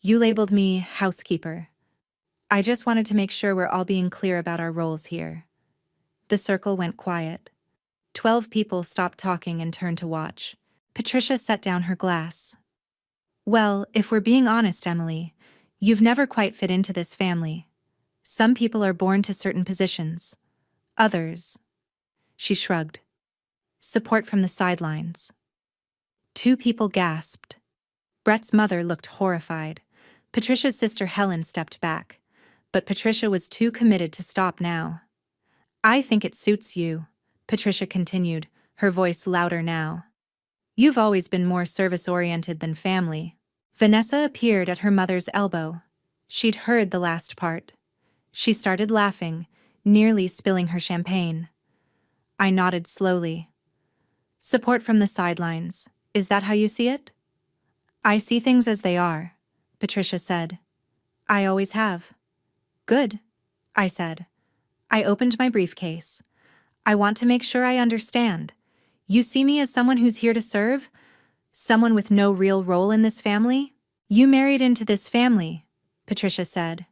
S1: You labeled me housekeeper. I just wanted to make sure we're all being clear about our roles here. The circle went quiet. 12 people stopped talking and turned to watch. Patricia set down her glass. Well, if we're being honest, Emily, you've never quite fit into this family. Some people are born to certain positions. Others. She shrugged. Support from the sidelines. 2 people gasped. Brett's mother looked horrified. Patricia's sister Helen stepped back. But Patricia was too committed to stop now. I think it suits you, Patricia continued, her voice louder now. You've always been more service-oriented than family. Vanessa appeared at her mother's elbow. She'd heard the last part. She started laughing, nearly spilling her champagne. I nodded slowly. Support from the sidelines. Is that how you see it? I see things as they are, Patricia said. I always have. Good, I said. I opened my briefcase. I want to make sure I understand. You see me as someone who's here to serve? Someone with no real role in this family? You married into this family, Patricia said.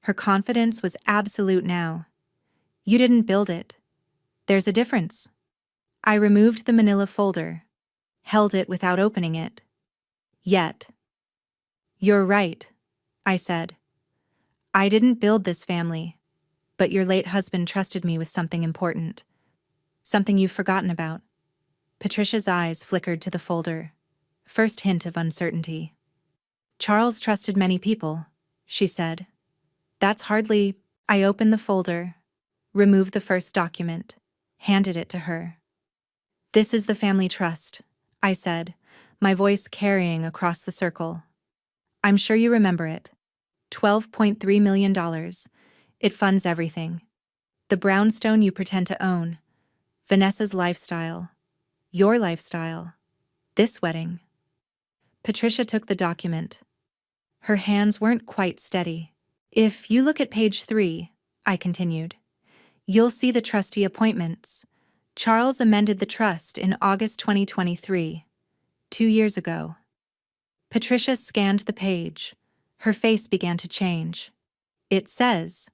S1: Her confidence was absolute now. You didn't build it. There's a difference. I removed the manila folder, held it without opening it. Yet, You're right, I said. I didn't build this family, but your late husband trusted me with something important. Something you've forgotten about. Patricia's eyes flickered to the folder. First hint of uncertainty. Charles trusted many people, she said. That's hardly... I opened the folder, removed the first document, handed it to her. This is the family trust, I said, my voice carrying across the circle. I'm sure you remember it. $12.3 million. It funds everything. The brownstone you pretend to own. Vanessa's lifestyle. Your lifestyle. This wedding. Patricia took the document. Her hands weren't quite steady. If you look at page 3, I continued, you'll see the trustee appointments. Charles amended the trust in August 2023, 2 years ago. Patricia scanned the page. Her face began to change. It says,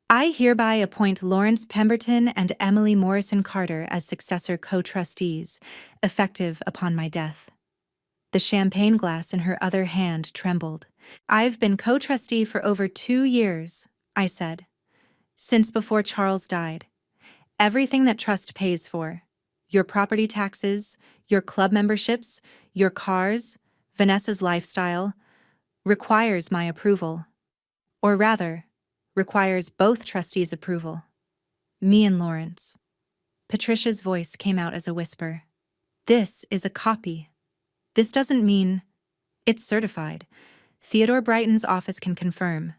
S1: I hereby appoint Lawrence Pemberton and Emily Morrison Carter as successor co-trustees, effective upon my death. The champagne glass in her other hand trembled. I've been co-trustee for over 2 years, I said. Since before Charles died. Everything that trust pays for. Your property taxes, your club memberships, your cars, Vanessa's lifestyle, requires my approval. Or rather, requires both trustees' approval. Me and Lawrence. Patricia's voice came out as a whisper. This is a copy. This doesn't mean... It's certified. Theodore Brighton's office can confirm.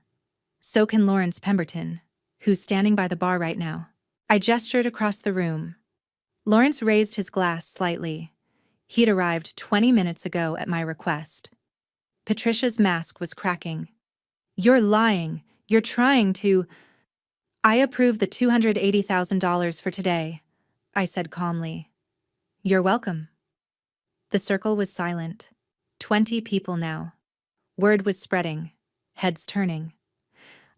S1: So can Lawrence Pemberton, who's standing by the bar right now. I gestured across the room. Lawrence raised his glass slightly. He'd arrived 20 minutes ago at my request. Patricia's mask was cracking. You're lying. You're trying to... I approve the $280,000 for today, I said calmly. You're welcome. The circle was silent. 20 people now. Word was spreading. Heads turning.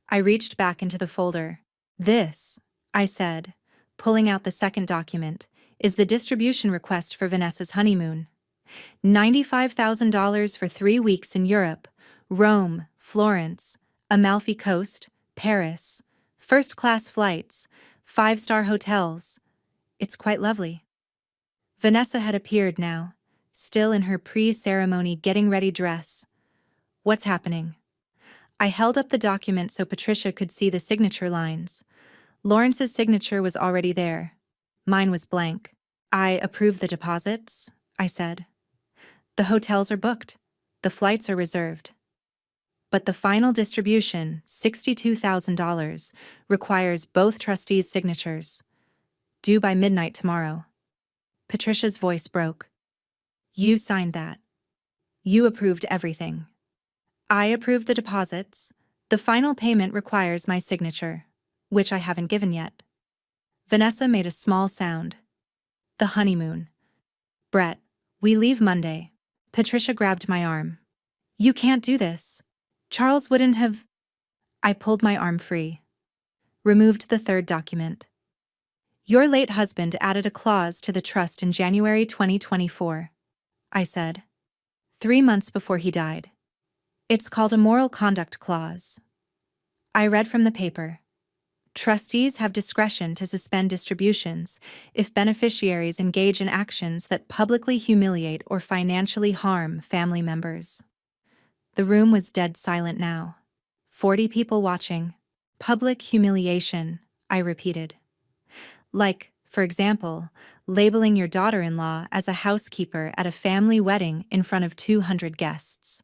S1: I reached back into the folder. This, I said, pulling out the second document, is the distribution request for Vanessa's honeymoon. $95,000 for 3 weeks in Europe, Rome, Florence, Amalfi Coast, Paris, first-class flights, 5-star hotels. It's quite lovely. Vanessa had appeared now, still in her pre-ceremony getting-ready dress. What's happening? I held up the document so Patricia could see the signature lines. Lawrence's signature was already there. Mine was blank. I approve the deposits, I said. The hotels are booked. The flights are reserved. But the final distribution, $62,000, requires both trustees' signatures. Due by midnight tomorrow. Patricia's voice broke. You signed that. You approved everything. I approved the deposits. The final payment requires my signature, which I haven't given yet. Vanessa made a small sound. The honeymoon. Brett, we leave Monday. Patricia grabbed my arm. You can't do this. Charles wouldn't have... I pulled my arm free. Removed the third document. Your late husband added a clause to the trust in January 2024, I said. 3 months before he died. It's called a moral conduct clause. I read from the paper. Trustees have discretion to suspend distributions if beneficiaries engage in actions that publicly humiliate or financially harm family members. The room was dead silent now. 40 people watching. Public humiliation, I repeated. Like, for example, labeling your daughter-in-law as a housekeeper at a family wedding in front of 200 guests.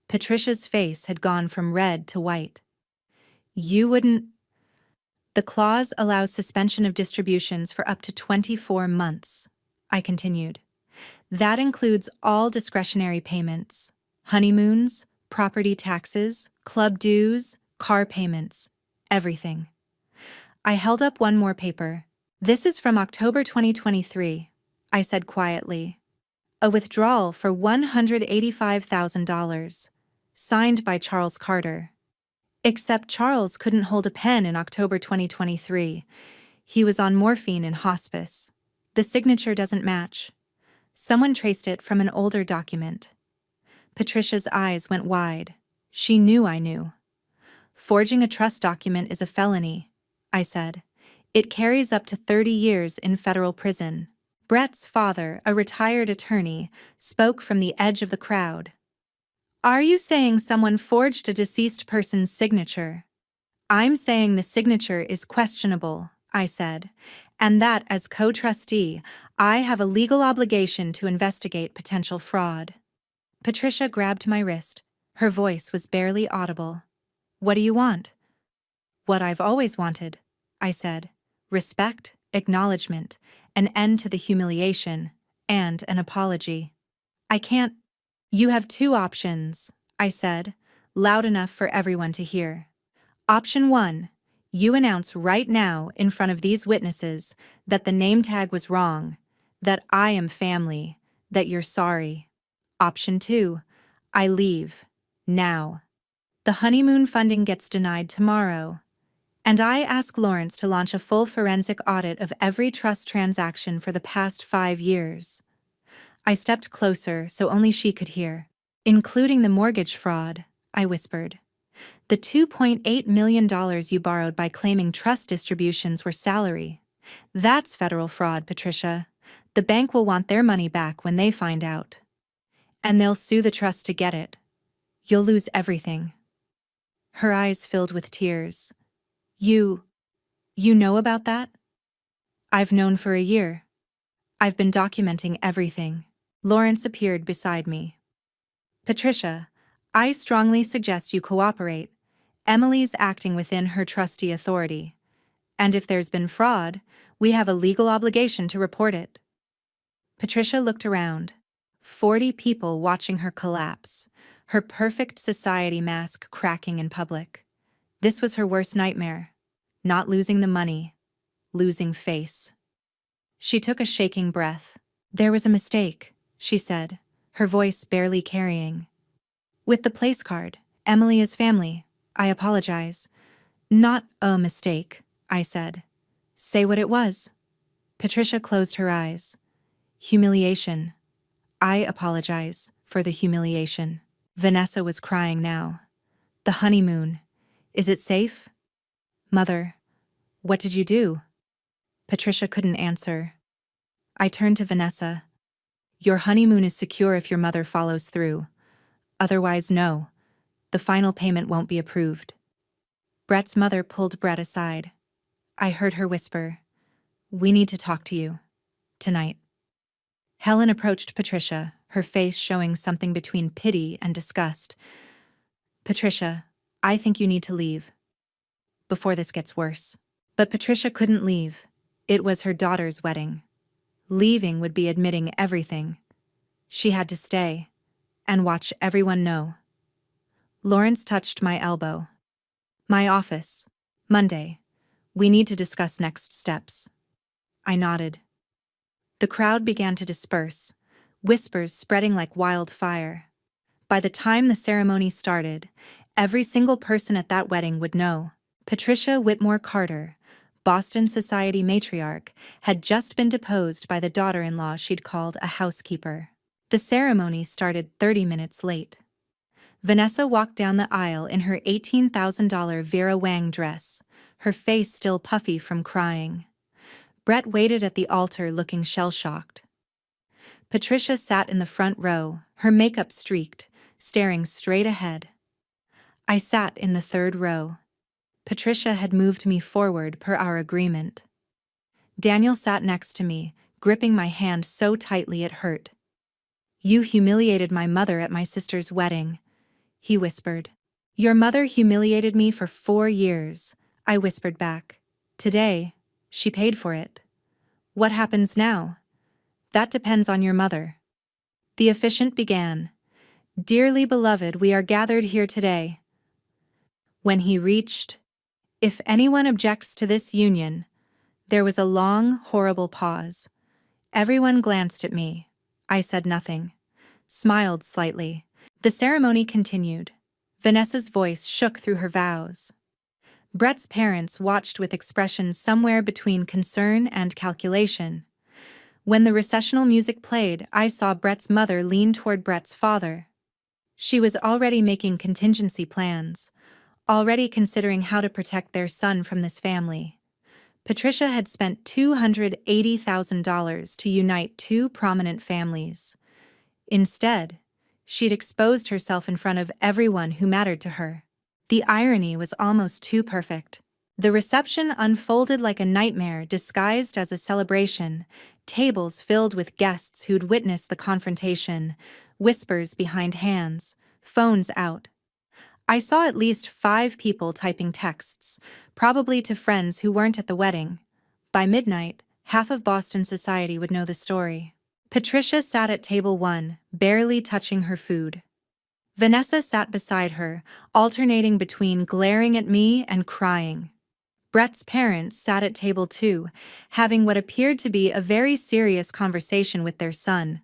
S1: Patricia's face had gone from red to white. You wouldn't... The clause allows suspension of distributions for up to 24 months, I continued. That includes all discretionary payments, honeymoons, property taxes, club dues, car payments, everything. I held up one more paper. This is from October 2023, I said quietly. A withdrawal for $185,000, signed by Charles Carter. Except Charles couldn't hold a pen in October 2023. He was on morphine in hospice. The signature doesn't match. Someone traced it from an older document. Patricia's eyes went wide. She knew I knew. Forging a trust document is a felony, I said. It carries up to 30 years in federal prison. Brett's father, a retired attorney, spoke from the edge of the crowd. Are you saying someone forged a deceased person's signature? I'm saying the signature is questionable, I said, and that as co-trustee, I have a legal obligation to investigate potential fraud. Patricia grabbed my wrist. Her voice was barely audible. What do you want? What I've always wanted, I said. Respect, acknowledgement, an end to the humiliation, and an apology. I can't. You have two options, I said, loud enough for everyone to hear. Option 1. You announce right now in front of these witnesses that the name tag was wrong, that I am family, that you're sorry. Option 2. I leave. Now. The honeymoon funding gets denied tomorrow. And I ask Lawrence to launch a full forensic audit of every trust transaction for the past 5 years. I stepped closer so only she could hear. Including the mortgage fraud, I whispered. The $2.8 million you borrowed by claiming trust distributions were salary. That's federal fraud, Patricia. The bank will want their money back when they find out. And they'll sue the trust to get it. You'll lose everything. Her eyes filled with tears. You know about that? I've known for a year. I've been documenting everything. Lawrence appeared beside me. Patricia, I strongly suggest you cooperate. Emily's acting within her trustee authority. And if there's been fraud, we have a legal obligation to report it. Patricia looked around. 40 people watching her collapse, her perfect society mask cracking in public. This was her worst nightmare. Not losing the money, losing face. She took a shaking breath. There was a mistake, she said, her voice barely carrying. With the place card, Emily is family. I apologize. Not a mistake, I said. Say what it was. Patricia closed her eyes. Humiliation. I apologize for the humiliation. Vanessa was crying now. The honeymoon. Is it safe? Mother, what did you do? Patricia couldn't answer. I turned to Vanessa. Your honeymoon is secure if your mother follows through. Otherwise, no. The final payment won't be approved. Brett's mother pulled Brett aside. I heard her whisper, We need to talk to you. Tonight. Helen approached Patricia, her face showing something between pity and disgust. Patricia, I think you need to leave. Before this gets worse. But Patricia couldn't leave. It was her daughter's wedding. Leaving would be admitting everything. She had to stay and watch everyone know. Lawrence touched my elbow. My office. Monday. We need to discuss next steps. I nodded. The crowd began to disperse, whispers spreading like wildfire. By the time the ceremony started, every single person at that wedding would know. Patricia Whitmore Carter, Boston Society matriarch, had just been deposed by the daughter-in-law she'd called a housekeeper. The ceremony started 30 minutes late. Vanessa walked down the aisle in her $18,000 Vera Wang dress, her face still puffy from crying. Brett waited at the altar looking shell-shocked. Patricia sat in the front row, her makeup streaked, staring straight ahead. I sat in the third row. Patricia had moved me forward per our agreement. Daniel sat next to me, gripping my hand so tightly it hurt. You humiliated my mother at my sister's wedding, he whispered. Your mother humiliated me for 4 years, I whispered back. Today, she paid for it. What happens now? That depends on your mother. The officiant began. Dearly beloved, we are gathered here today. When he reached, if anyone objects to this union, there was a long, horrible pause. Everyone glanced at me. I said nothing. Smiled slightly. The ceremony continued. Vanessa's voice shook through her vows. Brett's parents watched with expressions somewhere between concern and calculation. When the recessional music played, I saw Brett's mother lean toward Brett's father. She was already making contingency plans, already considering how to protect their son from this family. Patricia had spent $280,000 to unite two prominent families. Instead, she'd exposed herself in front of everyone who mattered to her. The irony was almost too perfect. The reception unfolded like a nightmare disguised as a celebration, tables filled with guests who'd witnessed the confrontation, whispers behind hands, phones out. I saw at least 5 people typing texts, probably to friends who weren't at the wedding. By midnight, half of Boston society would know the story. Patricia sat at table 1, barely touching her food. Vanessa sat beside her, alternating between glaring at me and crying. Brett's parents sat at table 2, having what appeared to be a very serious conversation with their son.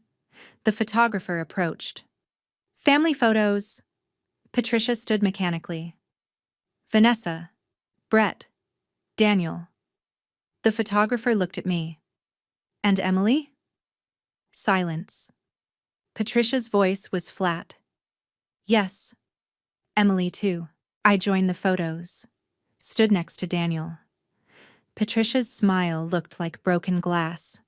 S1: The photographer approached. "Family photos." Patricia stood mechanically. "Vanessa, Brett, Daniel." The photographer looked at me. "And Emily?" Silence. Patricia's voice was flat. "Yes. Emily too." I joined the photos. Stood next to Daniel. Patricia's smile looked like broken glass.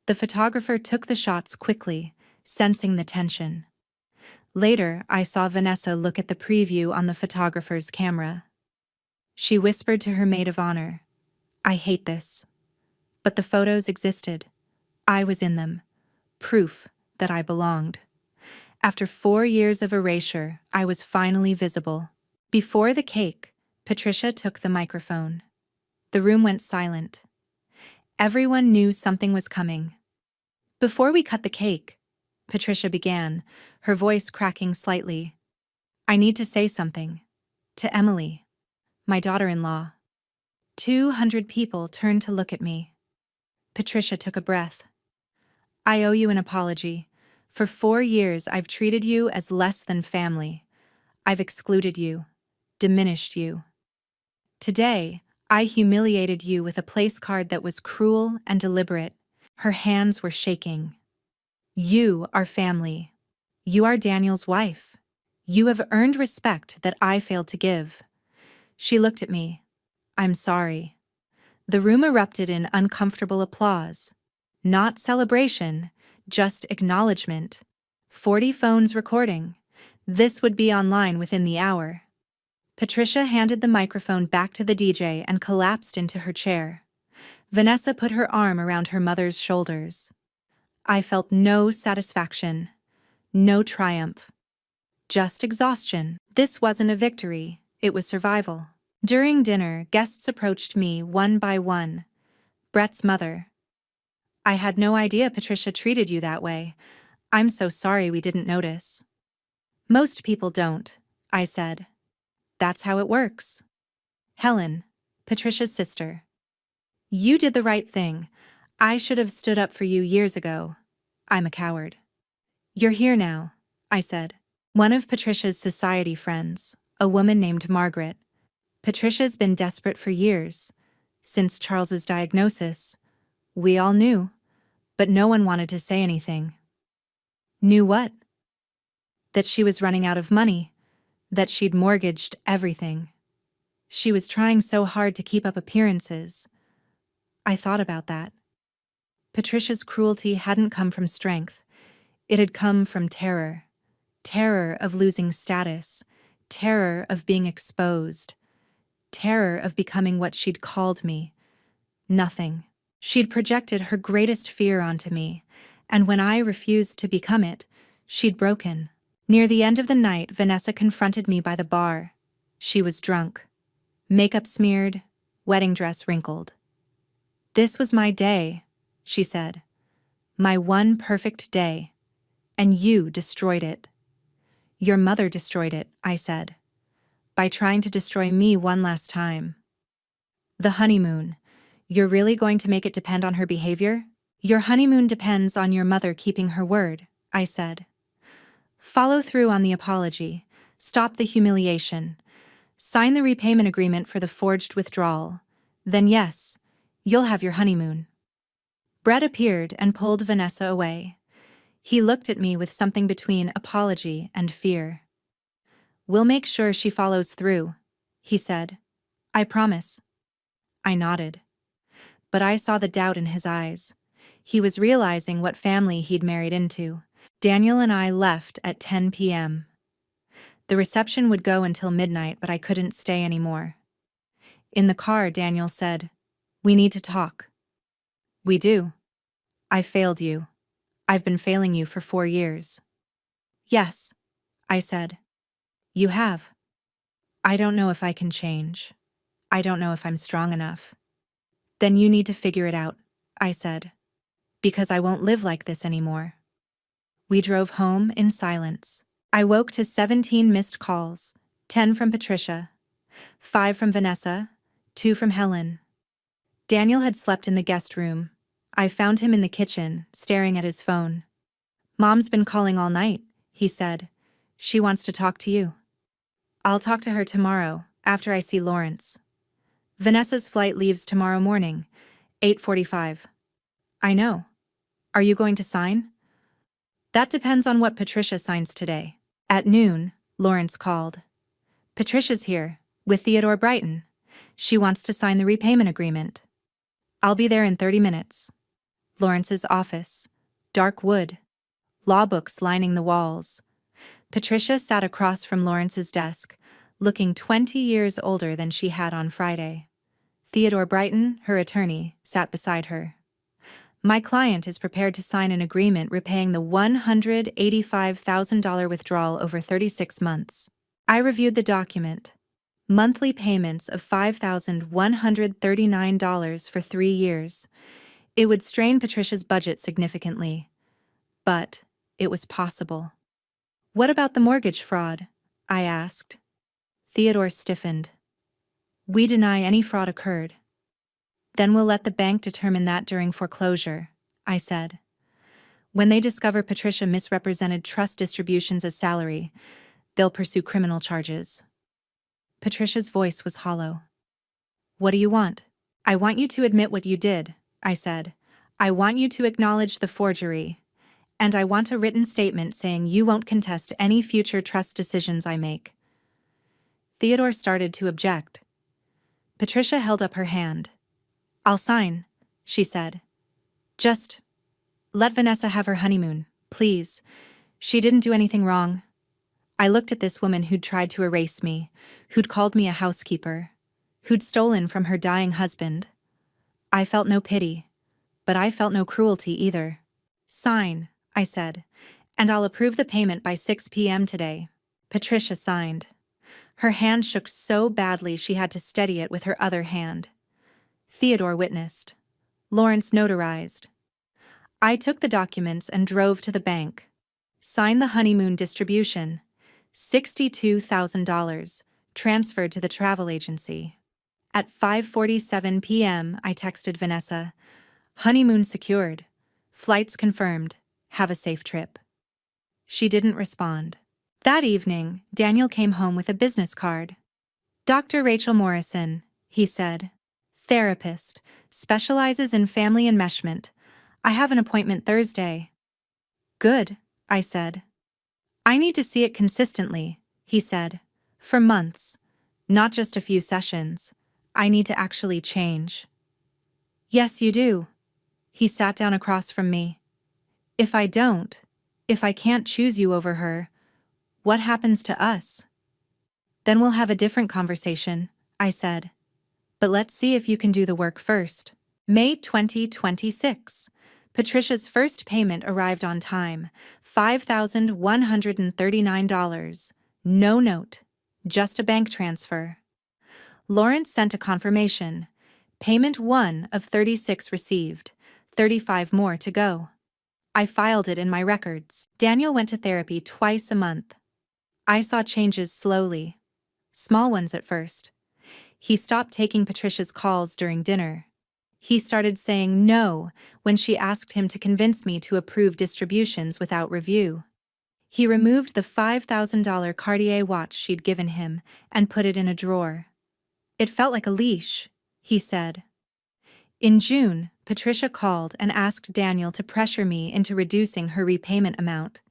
S1: The photographer took the shots quickly, sensing the tension. Later, I saw Vanessa look at the preview on the photographer's camera. She whispered to her maid of honor, "I hate this." But the photos existed. I was in them. Proof that I belonged. After 4 years of erasure, I was finally visible. Before the cake, Patricia took the microphone. The room went silent. Everyone knew something was coming. "Before we cut the cake," Patricia began, her voice cracking slightly, "I need to say something. To Emily, my daughter-in-law." 200 people turned to look at me. Patricia took a breath. "I owe you an apology. For 4 years I've treated you as less than family. I've excluded you, diminished you. Today, I humiliated you with a place card that was cruel and deliberate." Her hands were shaking. "You are family. You are Daniel's wife. You have earned respect that I failed to give." She looked at me. "I'm sorry." The room erupted in uncomfortable applause. Not celebration, just acknowledgement. 40 phones recording. This would be online within the hour. Patricia handed the microphone back to the DJ and collapsed into her chair. Vanessa put her arm around her mother's shoulders. I felt no satisfaction, no triumph. Just exhaustion. This wasn't a victory, it was survival. During dinner, guests approached me one by one. Brett's mother. "I had no idea Patricia treated you that way. I'm so sorry we didn't notice." "Most people don't," I said. "That's how it works." Helen, Patricia's sister. "You did the right thing. I should have stood up for you years ago. I'm a coward." "You're here now," I said. One of Patricia's society friends, a woman named Margaret. "Patricia's been desperate for years. Since Charles's diagnosis. We all knew, but no one wanted to say anything." "Knew what?" "That she was running out of money, that she'd mortgaged everything. She was trying so hard to keep up appearances." I thought about that. Patricia's cruelty hadn't come from strength. It had come from terror. Terror of losing status. Terror of being exposed. Terror of becoming what she'd called me. Nothing. She'd projected her greatest fear onto me, and when I refused to become it, she'd broken. Near the end of the night, Vanessa confronted me by the bar. She was drunk. Makeup smeared, wedding dress wrinkled. "This was my day," she said. "My one perfect day. And you destroyed it." "Your mother destroyed it," I said. "By trying to destroy me one last time." "The honeymoon. You're really going to make it depend on her behavior?" "Your honeymoon depends on your mother keeping her word," I said. "Follow through on the apology. Stop the humiliation. Sign the repayment agreement for the forged withdrawal. Then yes, you'll have your honeymoon." Brett appeared and pulled Vanessa away. He looked at me with something between apology and fear. "We'll make sure she follows through," he said. "I promise." I nodded. But I saw the doubt in his eyes. He was realizing what family he'd married into. Daniel and I left at 10 p.m. The reception would go until midnight, but I couldn't stay anymore. In the car, Daniel said, "We need to talk." "We do. I failed you. I've been failing you for 4 years." "Yes," I said. "You have. I don't know if I can change. I don't know if I'm strong enough." "Then you need to figure it out," I said. "Because I won't live like this anymore." We drove home in silence. I woke to 17 missed calls, 10 from Patricia, 5 from Vanessa, 2 from Helen. Daniel had slept in the guest room. I found him in the kitchen, staring at his phone. "Mom's been calling all night," he said. "She wants to talk to you." "I'll talk to her tomorrow, after I see Lawrence. Vanessa's flight leaves tomorrow morning, 8:45. "I know. Are you going to sign?" "That depends on what Patricia signs today." At noon, Lawrence called. "Patricia's here, with Theodore Brighton. She wants to sign the repayment agreement." "I'll be there in 30 minutes. Lawrence's office. Dark wood. Law books lining the walls. Patricia sat across from Lawrence's desk, looking 20 years older than she had on Friday. Theodore Brighton, her attorney, sat beside her. "My client is prepared to sign an agreement repaying the $185,000 withdrawal over 36 months. I reviewed the document. Monthly payments of $5,139 for 3 years. It would strain Patricia's budget significantly. But it was possible." "What about the mortgage fraud?" I asked. Theodore stiffened. "We deny any fraud occurred." "Then we'll let the bank determine that during foreclosure," I said. "When they discover Patricia misrepresented trust distributions as salary, they'll pursue criminal charges." Patricia's voice was hollow. "What do you want?" "I want you to admit what you did," I said. "I want you to acknowledge the forgery. And I want a written statement saying you won't contest any future trust decisions I make." Theodore started to object. Patricia held up her hand. "I'll sign," she said. "Just let Vanessa have her honeymoon, please. She didn't do anything wrong." I looked at this woman who'd tried to erase me, who'd called me a housekeeper, who'd stolen from her dying husband. I felt no pity, but I felt no cruelty either. "Sign," I said, "and I'll approve the payment by 6 p.m. today." Patricia signed. Her hand shook so badly she had to steady it with her other hand. Theodore witnessed. Lawrence notarized. I took the documents and drove to the bank. Signed the honeymoon distribution. $62,000, transferred to the travel agency. At 5:47 p.m., I texted Vanessa, "Honeymoon secured. Flights confirmed. Have a safe trip." She didn't respond. That evening, Daniel came home with a business card. "Dr. Rachel Morrison," he said. "Therapist, specializes in family enmeshment. I have an appointment Thursday." "Good," I said. "I need to see it consistently," he said. "For months. Not just a few sessions. I need to actually change." "Yes, you do." He sat down across from me. If I can't choose you over her, what happens to us?" "Then we'll have a different conversation," I said. "But let's see if you can do the work first." May 2026. Patricia's first payment arrived on time, $5,139. No note, just a bank transfer. Lawrence sent a confirmation. Payment 1 of 36 received, 35 more to go. I filed it in my records. Daniel went to therapy twice a month. I saw changes slowly. Small ones at first. He stopped taking Patricia's calls during dinner. He started saying no when she asked him to convince me to approve distributions without review. He removed the $5,000 Cartier watch she'd given him and put it in a drawer. "It felt like a leash," he said. In June, Patricia called and asked Daniel to pressure me into reducing her repayment amount.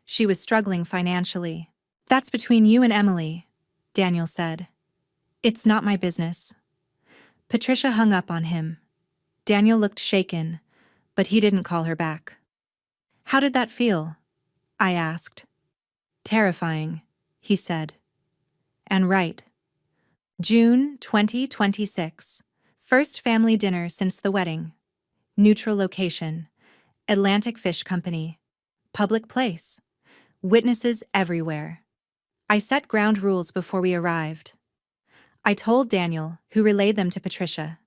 S1: She was struggling financially. "That's between you and Emily," Daniel said. "It's not my business." Patricia hung up on him. Daniel looked shaken, but he didn't call her back. "How did that feel?" I asked. "Terrifying," he said. And right. June 2026. First family dinner since the wedding. Neutral location. Atlantic Fish Company. Public place. Witnesses everywhere. I set ground rules before we arrived. I told Daniel, who relayed them to Patricia.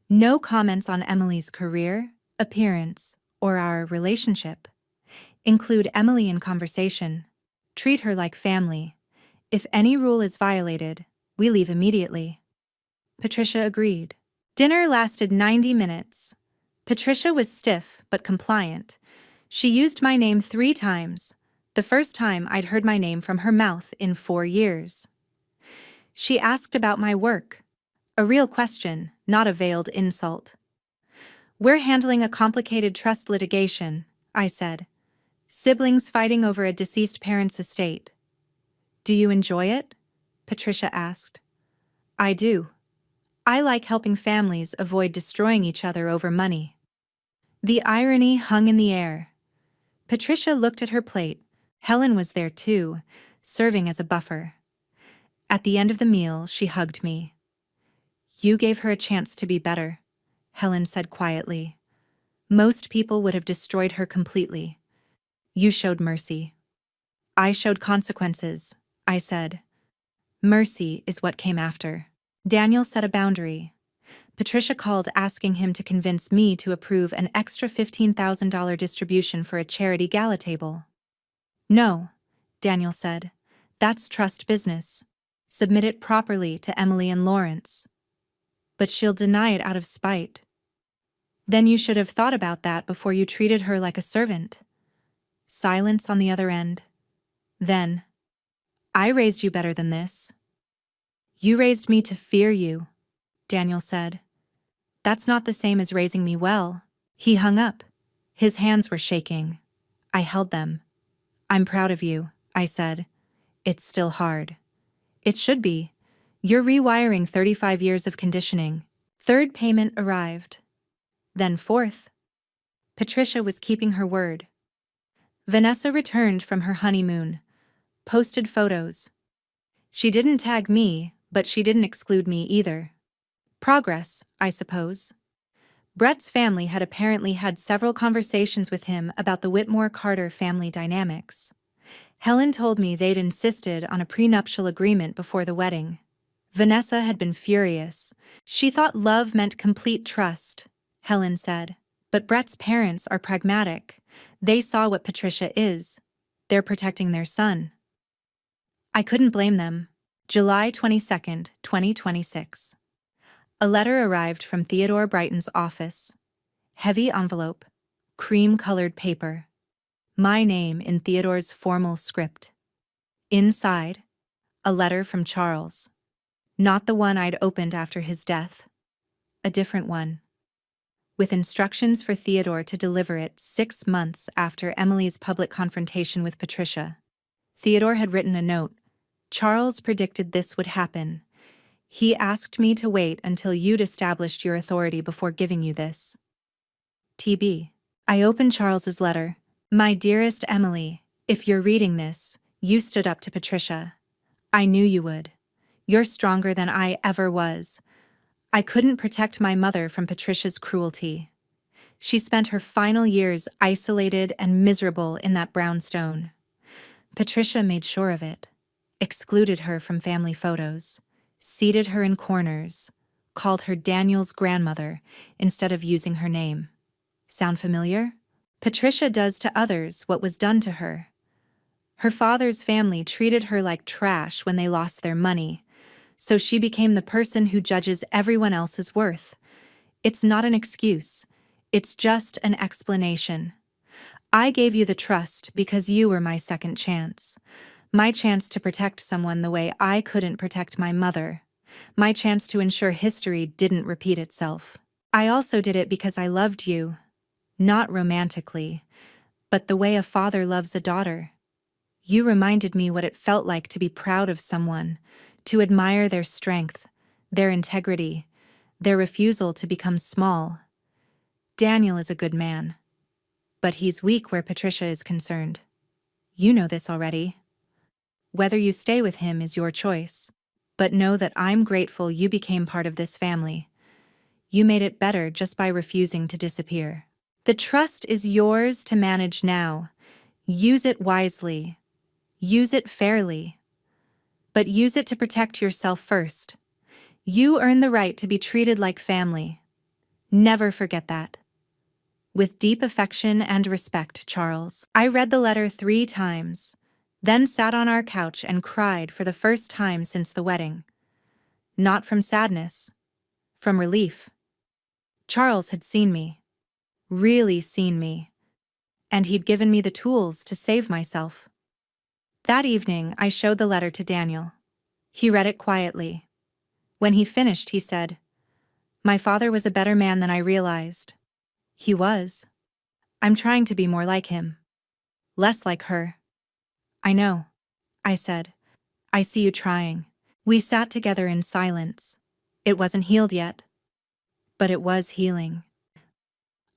S1: No comments on Emily's career, appearance, or our relationship. Include Emily in conversation. Treat her like family. If any rule is violated, we leave immediately. Patricia agreed. Dinner lasted 90 minutes. Patricia was stiff but compliant. She used my name 3 times, the first time I'd heard my name from her mouth in 4 years. She asked about my work. A real question, not a veiled insult. "We're handling a complicated trust litigation," I said. "Siblings fighting over a deceased parent's estate." "Do you enjoy it?" Patricia asked. "I do. I like helping families avoid destroying each other over money." The irony hung in the air. Patricia looked at her plate. Helen was there too, serving as a buffer. At the end of the meal, she hugged me. "You gave her a chance to be better," Helen said quietly. "Most people would have destroyed her completely. You showed mercy." "I showed consequences," I said. "Mercy is what came after." Daniel set a boundary. Patricia called asking him to convince me to approve an extra $15,000 distribution for a charity gala table. "No," Daniel said. "That's trust business. Submit it properly to Emily and Lawrence." "But she'll deny it out of spite." "Then you should have thought about that before you treated her like a servant." Silence on the other end. Then, "I raised you better than this." "You raised me to fear you," Daniel said. "That's not the same as raising me well." He hung up. His hands were shaking. I held them. "I'm proud of you," I said. "It's still hard." "It should be. You're rewiring 35 years of conditioning." Third payment arrived. Then fourth. Patricia was keeping her word. Vanessa returned from her honeymoon. Posted photos. She didn't tag me, but she didn't exclude me either. Progress, I suppose. Brett's family had apparently had several conversations with him about the Whitmore-Carter family dynamics. Helen told me they'd insisted on a prenuptial agreement before the wedding. Vanessa had been furious. She thought love meant complete trust, Helen said. But Brett's parents are pragmatic. They saw what Patricia is. They're protecting their son. I couldn't blame them. July 22nd, 2026. A letter arrived from Theodore Brighton's office. Heavy envelope, cream-colored paper. My name in Theodore's formal script. Inside, a letter from Charles. Not the one I'd opened after his death. A different one. With instructions for Theodore to deliver it 6 months after Emily's public confrontation with Patricia. Theodore had written a note. "Charles predicted this would happen. He asked me to wait until you'd established your authority before giving you this. TB." I opened Charles's letter. "My dearest Emily, if you're reading this, you stood up to Patricia. I knew you would. You're stronger than I ever was. I couldn't protect my mother from Patricia's cruelty. She spent her final years isolated and miserable in that brownstone. Patricia made sure of it. Excluded her from family photos. Seated her in corners. Called her Daniel's grandmother instead of using her name. Sound familiar? Patricia does to others what was done to her. Her father's family treated her like trash when they lost their money, so she became the person who judges everyone else's worth. It's not an excuse. It's just an explanation. I gave you the trust because you were my second chance. My chance to protect someone the way I couldn't protect my mother. My chance to ensure history didn't repeat itself. I also did it because I loved you, not romantically, but the way a father loves a daughter. You reminded me what it felt like to be proud of someone, to admire their strength, their integrity, their refusal to become small. Daniel is a good man, but he's weak where Patricia is concerned. You know this already. Whether you stay with him is your choice, but know that I'm grateful you became part of this family. You made it better just by refusing to disappear. The trust is yours to manage now. Use it wisely. Use it fairly. But use it to protect yourself first. You earn the right to be treated like family. Never forget that. With deep affection and respect, Charles. I read the letter 3 times, then sat on our couch and cried for the first time since the wedding. Not from sadness, from relief. Charles had seen me, really seen me, and he'd given me the tools to save myself. That evening, I showed the letter to Daniel. He read it quietly. When he finished, he said, "My father was a better man than I realized." He was. I'm trying to be more like him. Less like her. I know, I said. I see you trying. We sat together in silence. It wasn't healed yet, but it was healing.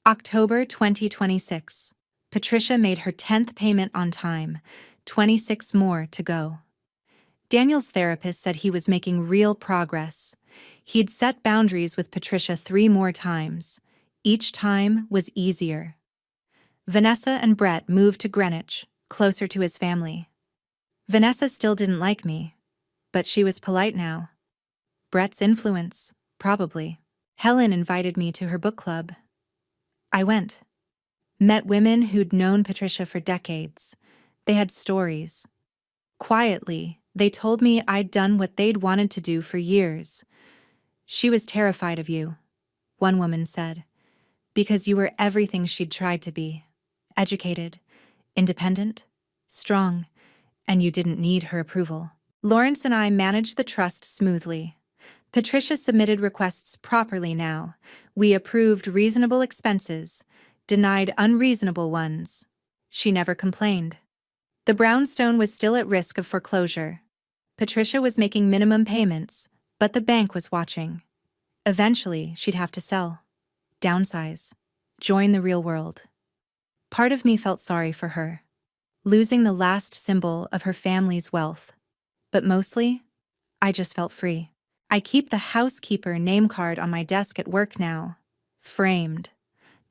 S1: October 2026. Patricia made her 10th payment on time, 26 more to go. Daniel's therapist said he was making real progress. He'd set boundaries with Patricia 3 more times. Each time was easier. Vanessa and Brett moved to Greenwich, closer to his family. Vanessa still didn't like me, but she was polite now. Brett's influence, probably. Helen invited me to her book club. I went. Met women who'd known Patricia for decades. They had stories. Quietly, they told me I'd done what they'd wanted to do for years. "She was terrified of you," one woman said, "because you were everything she'd tried to be. Educated, independent, strong, and you didn't need her approval." Lawrence and I managed the trust smoothly. Patricia submitted requests properly now. We approved reasonable expenses, denied unreasonable ones. She never complained. The brownstone was still at risk of foreclosure. Patricia was making minimum payments, but the bank was watching. Eventually, she'd have to sell, downsize, join the real world. Part of me felt sorry for her, losing the last symbol of her family's wealth. But mostly, I just felt free. I keep the housekeeper name card on my desk at work now, framed,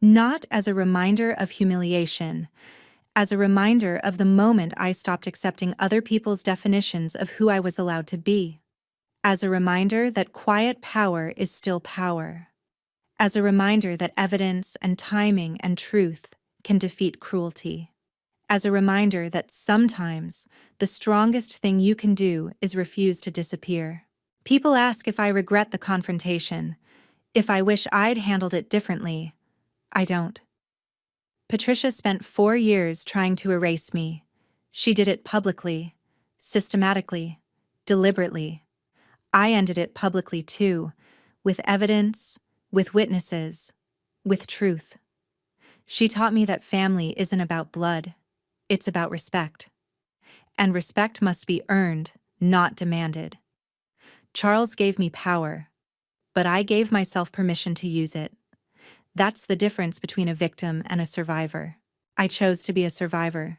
S1: not as a reminder of humiliation, as a reminder of the moment I stopped accepting other people's definitions of who I was allowed to be, as a reminder that quiet power is still power, as a reminder that evidence and timing and truth can defeat cruelty, as a reminder that sometimes the strongest thing you can do is refuse to disappear. People ask if I regret the confrontation, if I wish I'd handled it differently. I don't. Patricia spent 4 years trying to erase me. She did it publicly, systematically, deliberately. I ended it publicly too, with evidence, with witnesses, with truth. She taught me that family isn't about blood, it's about respect. And respect must be earned, not demanded. Charles gave me power, but I gave myself permission to use it. That's the difference between a victim and a survivor. I chose to be a survivor.